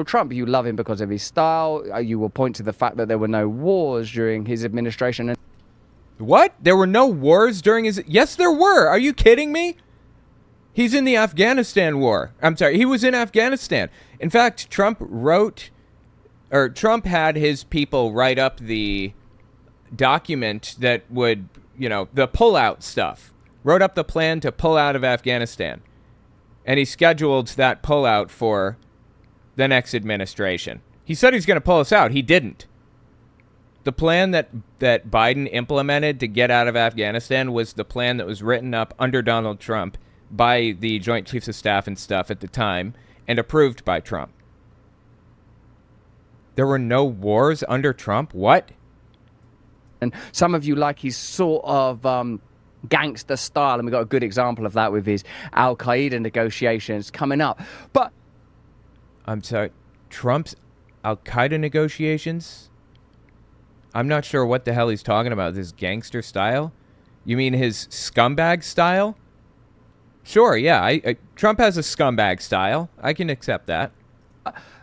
Trump, you love him because of his style. You will point to the fact that there were no wars during his administration. What? There were no wars during his... Yes, there were. Are you kidding me? He's in the Afghanistan war. I'm sorry, he was in Afghanistan. In fact, Trump had his people write up the document that would, you know, the pullout stuff. Wrote up the plan to pull out of Afghanistan. And he scheduled that pullout for the next administration. He said he's going to pull us out. He didn't. The plan that Biden implemented to get out of Afghanistan was the plan that was written up under Donald Trump by the Joint Chiefs of Staff and stuff at the time and approved by Trump. There were no wars under Trump? What? And some of you like his sort of gangster style, and we got a good example of that with his Al-Qaeda negotiations coming up. But I'm sorry, Trump's Al-Qaeda negotiations? I'm not sure what the hell he's talking about. This gangster style? You mean his scumbag style? Sure, yeah. Trump has a scumbag style. I can accept that.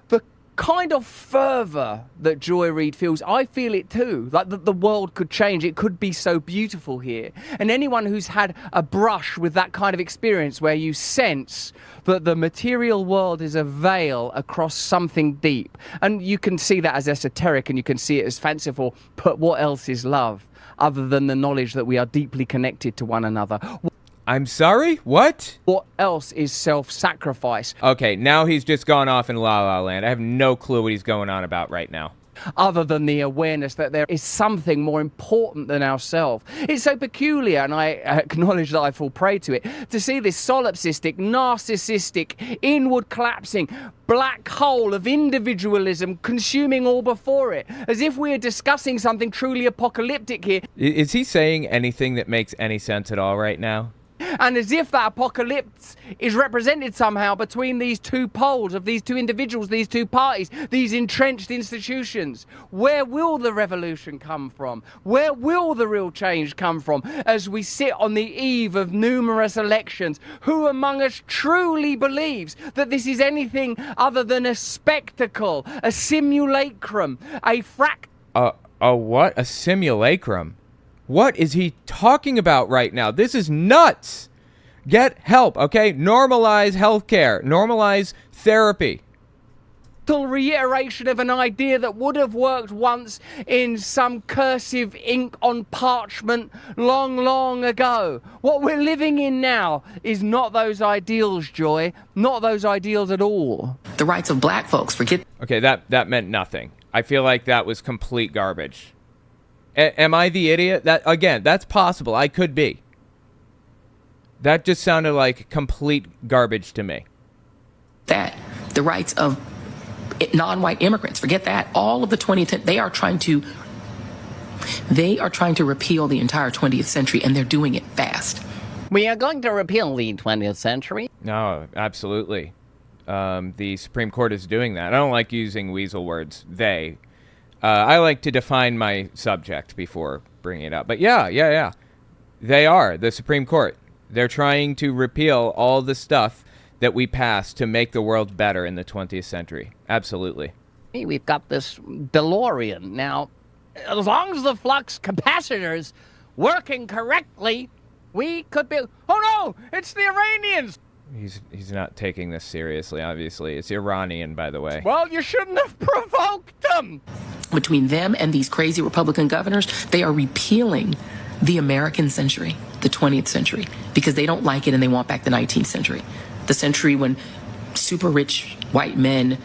The kind of fervor that Joy Reid feels, I feel it too. Like the world could change. It could be so beautiful here. And anyone who's had a brush with that kind of experience where you sense that the material world is a veil across something deep. And you can see that as esoteric and you can see it as fanciful. But what else is love other than the knowledge that we are deeply connected to one another? I'm sorry? What? What else is self-sacrifice? Okay, now he's just gone off in La La Land. I have no clue what he's going on about right now. Other than the awareness that there is something more important than ourselves. It's so peculiar, and I acknowledge that I fall prey to it, to see this solipsistic, narcissistic, inward collapsing black hole of individualism consuming all before it, as if we are discussing something truly apocalyptic here. Is he saying anything that makes any sense at all right now? And as if that apocalypse is represented somehow between these two poles of these two individuals, these two parties, these entrenched institutions. Where will the revolution come from? Where will the real change come from as we sit on the eve of numerous elections? Who among us truly believes that this is anything other than a spectacle, a simulacrum, a what? A simulacrum? What is he talking about right now? This is nuts. Get help, okay? Normalize healthcare. Normalize therapy. Reiteration of an idea that would have worked once in some cursive ink on parchment long, long ago. What we're living in now is not those ideals, Joy. Not those ideals at all. The rights of black folks, forget... Okay, that meant nothing. I feel like that was complete garbage. Am I the idiot? Again, that's possible. I could be. That just sounded like complete garbage to me. That the rights of non-white immigrants, forget that. All of the 20th, they are trying to repeal the entire 20th century, and they're doing it fast. We are going to repeal the 20th century. No, absolutely. The Supreme Court is doing that. I don't like using weasel words. They. I like to define my subject before bringing it up. But yeah. They are, the Supreme Court. They're trying to repeal all the stuff that we passed to make the world better in the 20th century. Absolutely. We've got this DeLorean. Now, as long as the flux capacitor's working correctly, we could be... Oh no! It's the Iranians! He's not taking this seriously, obviously. It's Iranian, by the way. Well, you shouldn't have provoked them! Between them and these crazy Republican governors, they are repealing the American century, the 20th century, because they don't like it and they want back the 19th century. The century when super rich white men,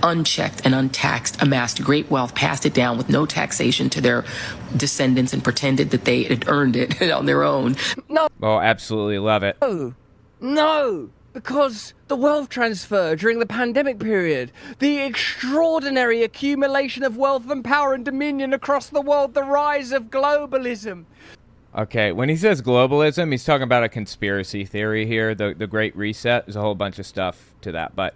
unchecked and untaxed, amassed great wealth, passed it down with no taxation to their descendants and pretended that they had earned it on their own. No. Oh, absolutely love it. No, because the wealth transfer during the pandemic period, the extraordinary accumulation of wealth and power and dominion across the world, the rise of globalism. Okay, when he says globalism, he's talking about a conspiracy theory here, the Great Reset. There's a whole bunch of stuff to that. But,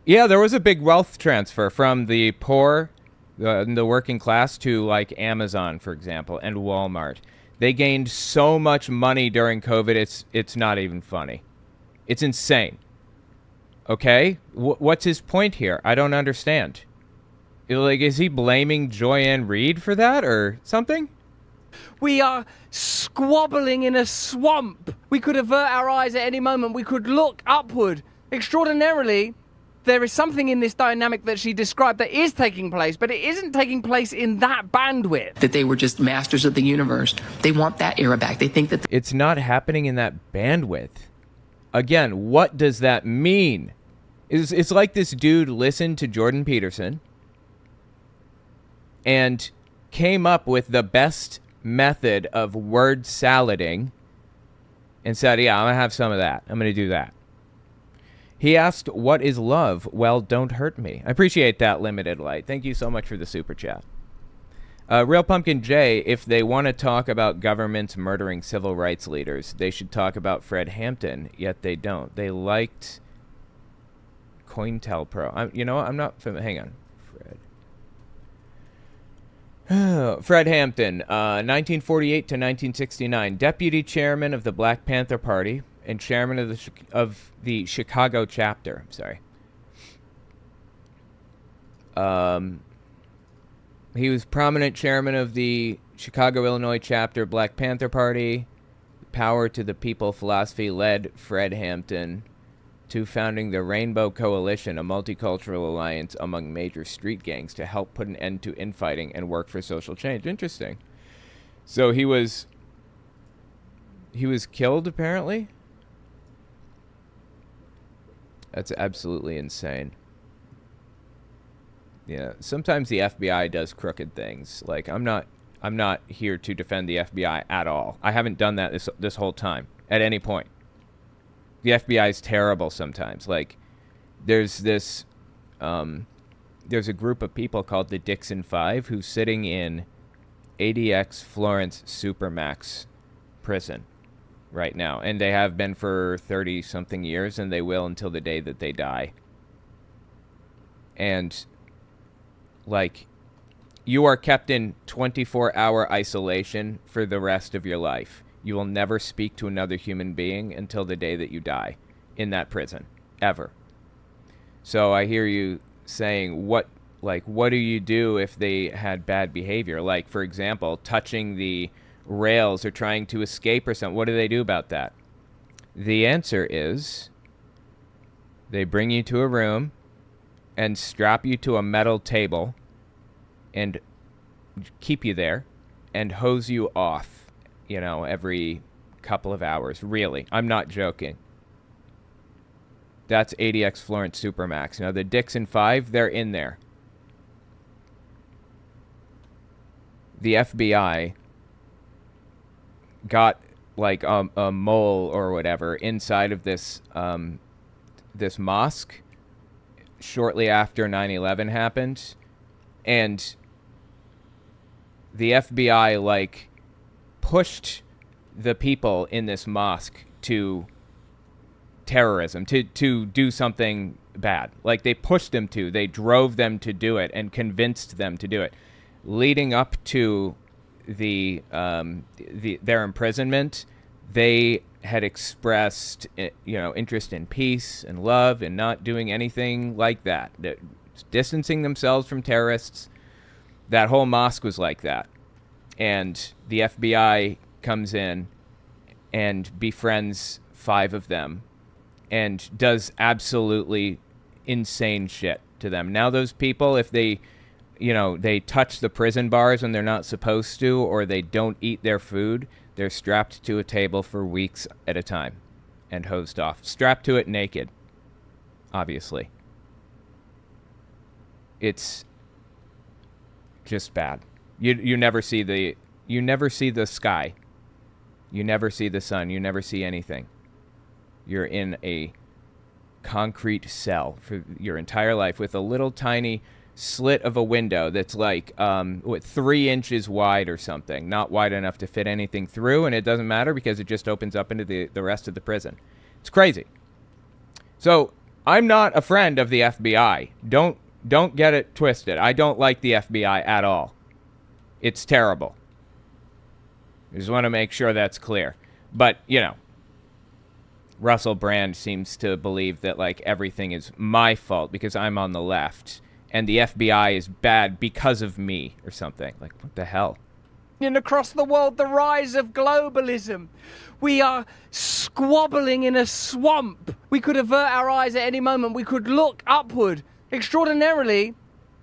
yeah, there was a big wealth transfer from the poor, the working class, to, like, Amazon, for example, and Walmart. They gained so much money during COVID, it's not even funny. It's insane. Okay? What's his point here? I don't understand. Like, is he blaming Joy-Ann Reid for that or something? We are squabbling in a swamp. We could avert our eyes at any moment. We could look upward. Extraordinarily, there is something in this dynamic that she described that is taking place, but it isn't taking place in that bandwidth. That they were just masters of the universe. They want that era back. They think that... It's not happening in that bandwidth. Again, what does that mean? It's like this dude listened to Jordan Peterson and came up with the best method of word salading and said, yeah, I'm going to have some of that. I'm going to do that. He asked, what is love? Well, don't hurt me. I appreciate that, Limited Light. Thank you so much for the super chat. Real Pumpkin J, if they want to talk about governments murdering civil rights leaders, they should talk about Fred Hampton, yet they don't. They liked COINTELPRO. You know what? I'm not familiar. Hang on. Fred Hampton, 1948 to 1969, deputy chairman of the Black Panther Party and chairman of the Chicago chapter. He was prominent chairman of the Chicago, Illinois chapter Black Panther Party. Power to the People philosophy led Fred Hampton to founding the Rainbow Coalition, a multicultural alliance among major street gangs to help put an end to infighting and work for social change. Interesting. So he He was killed, apparently. That's absolutely insane. Yeah, sometimes the FBI does crooked things. Like, I'm not here to defend the FBI at all. I haven't done that this whole time at any point. The FBI is terrible sometimes. Like, there's a group of people called the Dixon Five who's sitting in ADX Florence Supermax prison right now, and they have been for 30-something years, and they will until the day that they die. And, like, you are kept in 24-hour isolation for the rest of your life. You will never speak to another human being until the day that you die in that prison, ever. So I hear you saying, what do you do if they had bad behavior? Like, for example, touching the rails or trying to escape or something. What do they do about that? The answer is they bring you to a room and strap you to a metal table and keep you there and hose you off, every couple of hours. Really, I'm not joking. That's ADX Florence Supermax. Now, the Dixon 5, they're in there. The FBI got, like, a mole or whatever inside of this this mosque shortly after 9/11 happened. And the FBI, like, pushed the people in this mosque to terrorism, to do something bad. Like, they pushed them to. They drove them to do it and convinced them to do it. Leading up to their imprisonment, they had expressed, interest in peace and love and not doing anything like that. Distancing themselves from terrorists. That whole mosque was like that. And the FBI comes in and befriends 5 of them and does absolutely insane shit to them. Now those people, if they touch the prison bars when they're not supposed to, or they don't eat their food, they're strapped to a table for weeks at a time and hosed off. Strapped to it naked, obviously. It's just bad. You never see the sky. You never see the sun. You never see anything. You're in a concrete cell for your entire life with a little tiny slit of a window that's like 3 inches wide or something, not wide enough to fit anything through, and it doesn't matter because it just opens up into the rest of the prison. It's crazy. So I'm not a friend of the FBI. Don't get it twisted. I don't like the FBI at all. It's terrible. I just want to make sure that's clear. But, Russell Brand seems to believe that, like, everything is my fault because I'm on the left, and the FBI is bad because of me or something. Like, what the hell? And across the world, the rise of globalism. We are squabbling in a swamp. We could avert our eyes at any moment. We could look upward. Extraordinarily,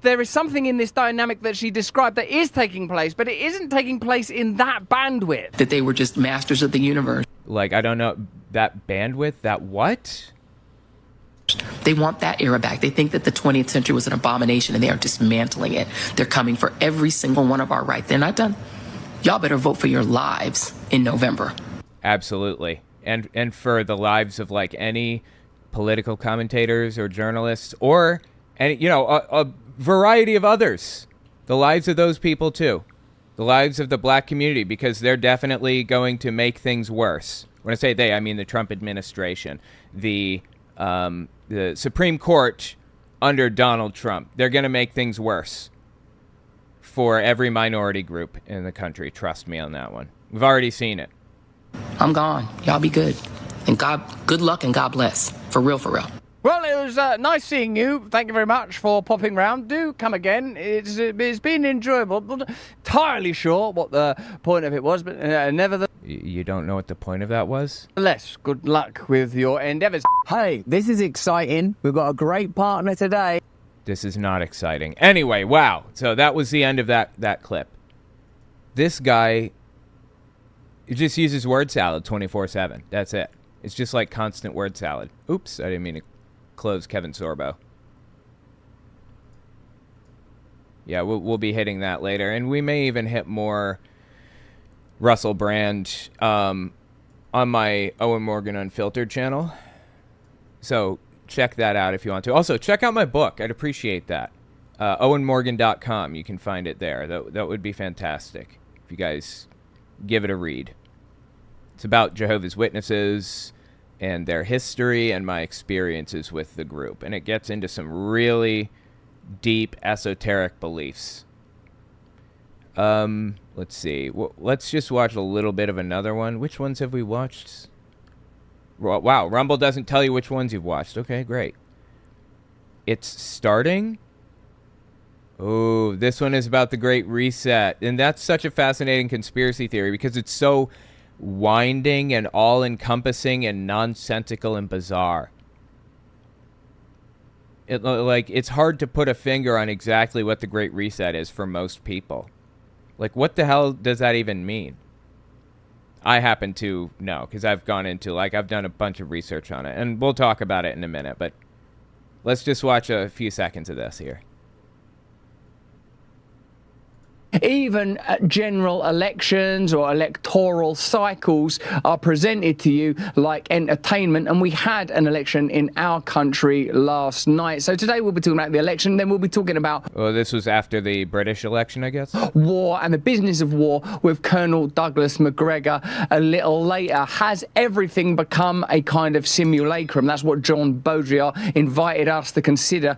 there is something in this dynamic that she described that is taking place, but it isn't taking place in that bandwidth. That they were just masters of the universe. Like, I don't know, that bandwidth, that what? They want that era back. They think that the 20th century was an abomination and they are dismantling it. They're coming for every single one of our rights. They're not done. Y'all better vote for your lives in November. Absolutely. And for the lives of, like, any political commentators or journalists or any, a variety of others. The lives of those people too. The lives of the black community, because they're definitely going to make things worse. When I say they, I mean the Trump administration, the Supreme Court under Donald Trump. They're going to make things worse for every minority group in the country. Trust me on that one. We've already seen it. I'm gone. Y'all be good. And good luck and God bless. For real, for real. Well, it was nice seeing you. Thank you very much for popping round. Do come again. It's been enjoyable. Not entirely sure what the point of it was, but nevertheless. You don't know what the point of that was? Good luck with your endeavours. Hey, this is exciting. We've got a great partner today. This is not exciting. Anyway, wow. So that was the end of that clip. This guy It just uses word salad 24/7. That's it. It's just like constant word salad. Oops, I didn't mean to close Kevin Sorbo. Yeah, we'll be hitting that later, and we may even hit more Russell Brand on my Owen Morgan Unfiltered channel. So check that out if you want to. Also, check out my book. I'd appreciate that. OwenMorgan.com. You can find it there. That would be fantastic if you guys give it a read. It's about Jehovah's Witnesses and their history and my experiences with the group. And it gets into some really deep esoteric beliefs. Let's see. Let's just watch a little bit of another one. Which ones have we watched? Wow, Rumble doesn't tell you which ones you've watched. Okay, great. It's starting. Oh, this one is about the Great Reset. And that's such a fascinating conspiracy theory because it's so winding and all-encompassing and nonsensical and bizarre. It's hard to put a finger on exactly what the Great Reset is for most people. Like, what the hell does that even mean? I happen to know because I've gone into, I've done a bunch of research on it. And we'll talk about it in a minute, but let's just watch a few seconds of this here. Even general elections or electoral cycles are presented to you like entertainment, and we had an election in our country last night. So today we'll be talking about the election, then we'll be talking about... Oh, this was after the British election, I guess? War and the business of war with Colonel Douglas MacGregor a little later. Has everything become a kind of simulacrum? That's what John Baudrillard invited us to consider.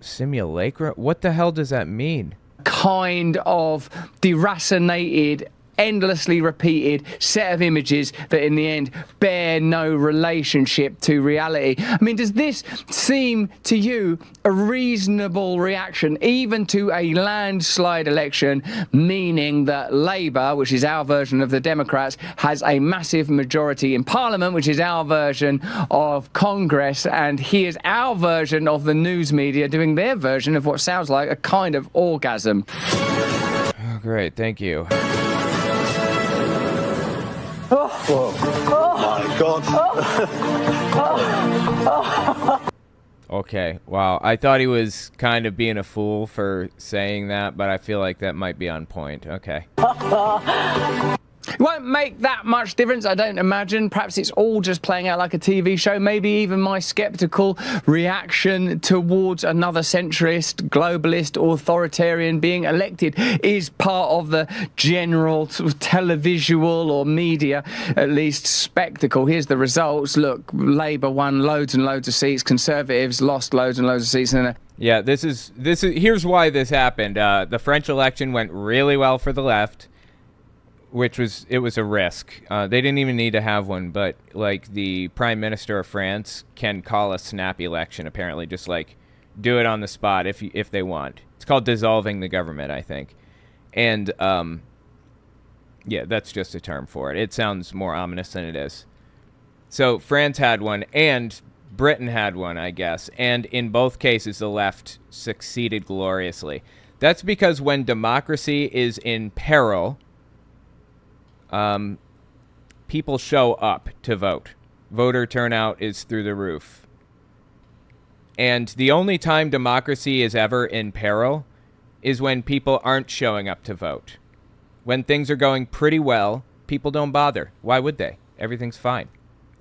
Simulacrum? What the hell does that mean? Kind of deracinated, endlessly repeated set of images that in the end bear no relationship to reality. I mean, does this seem to you a reasonable reaction even to a landslide election, meaning that Labour, which is our version of the Democrats, has a massive majority in Parliament, which is our version of Congress, and here's our version of the news media doing their version of what sounds like a kind of orgasm. Oh, great, thank you. Oh my God. Okay, wow. I thought he was kind of being a fool for saying that, but I feel like that might be on point. Okay. It won't make that much difference, I don't imagine. Perhaps it's all just playing out like a TV show. Maybe even my sceptical reaction towards another centrist, globalist, authoritarian being elected is part of the general sort of televisual or media, at least, spectacle. Here's the results. Look, Labour won loads and loads of seats. Conservatives lost loads and loads of seats. Yeah, this is here's why this happened. The French election went really well for the left. It was a risk. They didn't even need to have one, but like the Prime Minister of France can call a snap election, apparently, just like do it on the spot if they want. It's called dissolving the government, I think. And yeah, that's just a term for it. It sounds more ominous than it is. So France had one, and Britain had one, I guess. And in both cases, the left succeeded gloriously. That's because when democracy is in peril, people show up to vote. Voter turnout is through the roof. And the only time democracy is ever in peril is when people aren't showing up to vote. When things are going pretty well, people don't bother. Why would they? Everything's fine,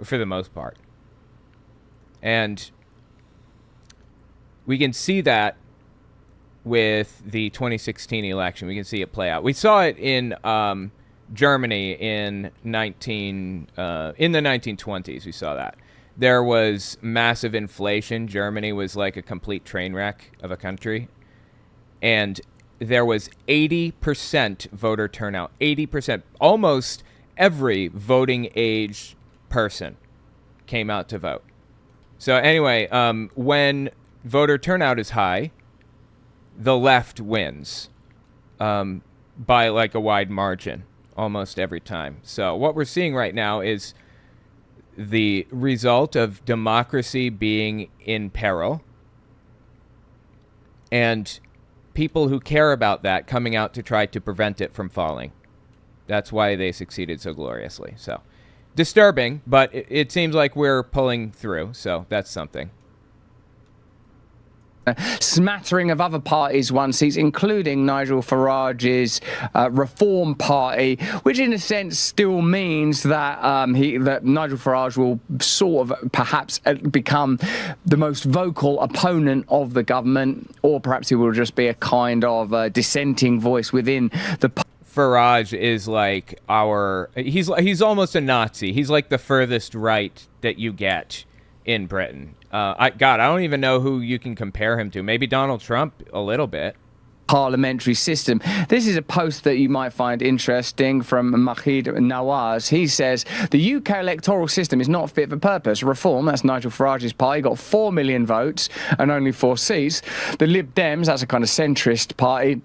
for the most part. And we can see that with the 2016 election. We can see it play out. We saw it in Germany in the 1920s. We saw that there was massive inflation. Germany was like a complete train wreck of a country, and there was 80% voter turnout. 80%, almost every voting age person came out to vote. So anyway, when voter turnout is high, the left wins by like a wide margin. Almost every time. So what we're seeing right now is the result of democracy being in peril and people who care about that coming out to try to prevent it from falling. That's why they succeeded so gloriously. So, disturbing, but it seems like we're pulling through, so that's something. Smattering of other parties won seats, including Nigel Farage's Reform Party, which in a sense still means that that Nigel Farage will sort of perhaps become the most vocal opponent of the government, or perhaps he will just be a kind of dissenting voice within the party. Farage is like he's almost a Nazi. He's like the furthest right that you get in Britain. I don't even know who you can compare him to. Maybe Donald Trump a little bit. Parliamentary system. This is a post that you might find interesting from Mahid Nawaz. He says the UK electoral system is not fit for purpose. Reform, that's Nigel Farage's party, got 4 million votes and only 4 seats. The Lib Dems, that's a kind of centrist party,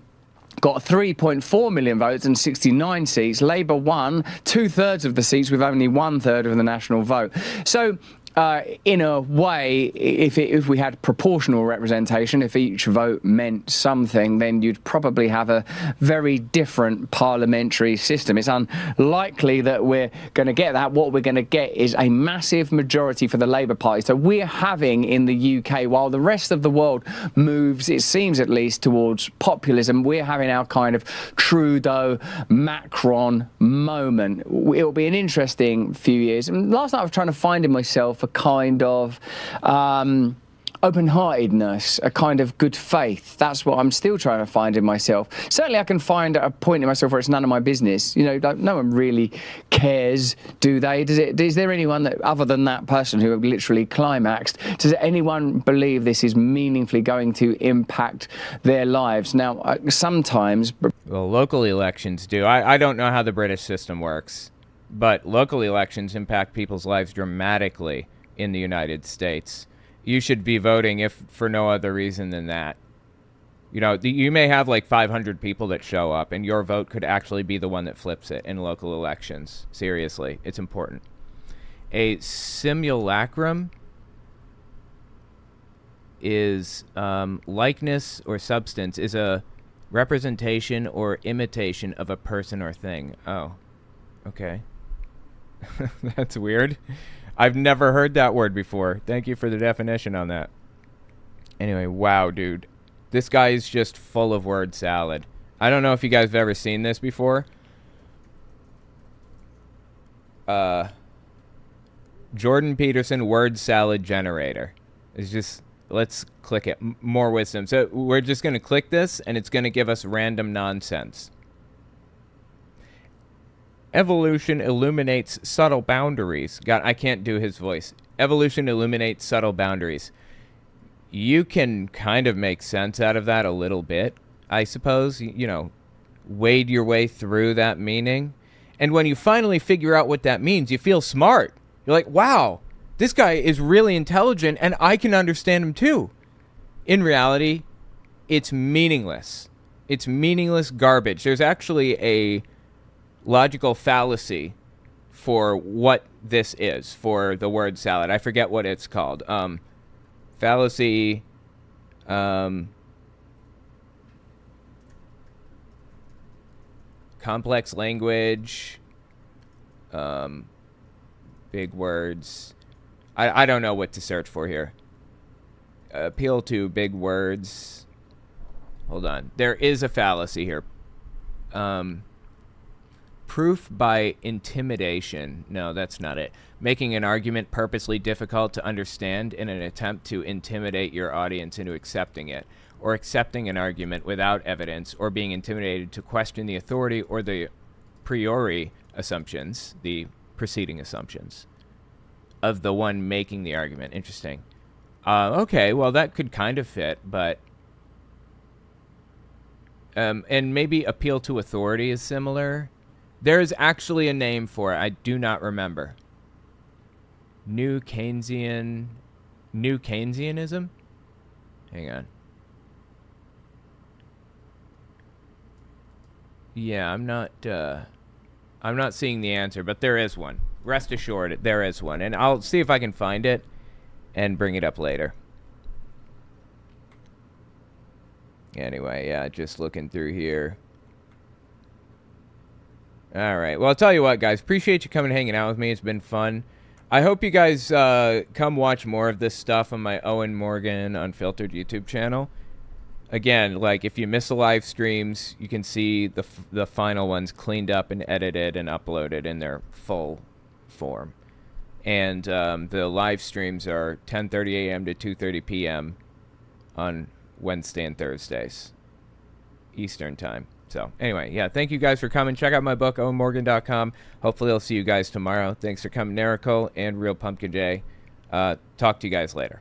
got 3.4 million votes and 69 seats. Labour won 2/3 of the seats with only 1/3 of the national vote. So, in a way, if we had proportional representation, if each vote meant something, then you'd probably have a very different parliamentary system. It's unlikely that we're going to get that. What we're going to get is a massive majority for the Labour Party. So we're having in the UK, while the rest of the world moves, it seems at least, towards populism, we're having our kind of Trudeau-Macron moment. It'll be an interesting few years. And last night I was trying to find in myself a kind of open-heartedness, a kind of good faith. That's what I'm still trying to find in myself. Certainly I can find a point in myself where it's none of my business. You know, no one really cares, do they? Is there anyone that, other than that person who literally climaxed, does anyone believe this is meaningfully going to impact their lives? Now, sometimes... Well, local elections do. I don't know how the British system works, but local elections impact people's lives dramatically in the United States. You should be voting if for no other reason than that. You know, you may have like 500 people that show up, and your vote could actually be the one that flips it in local elections. Seriously, it's important. A simulacrum is likeness or substance, is a representation or imitation of a person or thing. Oh, okay. That's weird. I've never heard that word before. Thank you for the definition on that. Anyway, wow, dude. This guy is just full of word salad. I don't know if you guys have ever seen this before. Jordan Peterson word salad generator. It's just, let's click it. More wisdom. So we're just going to click this, and it's going to give us random nonsense. Evolution illuminates subtle boundaries. God, I can't do his voice. Evolution illuminates subtle boundaries. You can kind of make sense out of that a little bit, I suppose. You know, wade your way through that meaning. And when you finally figure out what that means, you feel smart. You're like, wow, this guy is really intelligent, and I can understand him too. In reality, it's meaningless. It's meaningless garbage. There's actually a logical fallacy for what this is, for the word salad. I forget what it's called. Fallacy, complex language, big words. I don't know what to search for here. Appeal to big words. Hold on. There is a fallacy here. Proof by intimidation. No, that's not it. Making an argument purposely difficult to understand in an attempt to intimidate your audience into accepting it, or accepting an argument without evidence, or being intimidated to question the authority or the priori assumptions, the preceding assumptions, of the one making the argument. Interesting. Okay, well, that could kind of fit, but... and maybe appeal to authority is similar. There is actually a name for it. I do not remember. New Keynesianism? Hang on. Yeah, I'm not seeing the answer, but there is one. Rest assured, there is one. And I'll see if I can find it and bring it up later. Anyway, yeah, just looking through here. All right. Well, I'll tell you what, guys. Appreciate you coming and hanging out with me. It's been fun. I hope you guys come watch more of this stuff on my Owen Morgan Unfiltered YouTube channel. Again, like, if you miss the live streams, you can see the final ones cleaned up and edited and uploaded in their full form. And the live streams are 10:30 a.m. to 2:30 p.m. on Wednesday and Thursdays, Eastern time. So, anyway, yeah, thank you guys for coming. Check out my book, owenmorgan.com. Hopefully I'll see you guys tomorrow. Thanks for coming, Miracle and Real Pumpkin J. Talk to you guys later.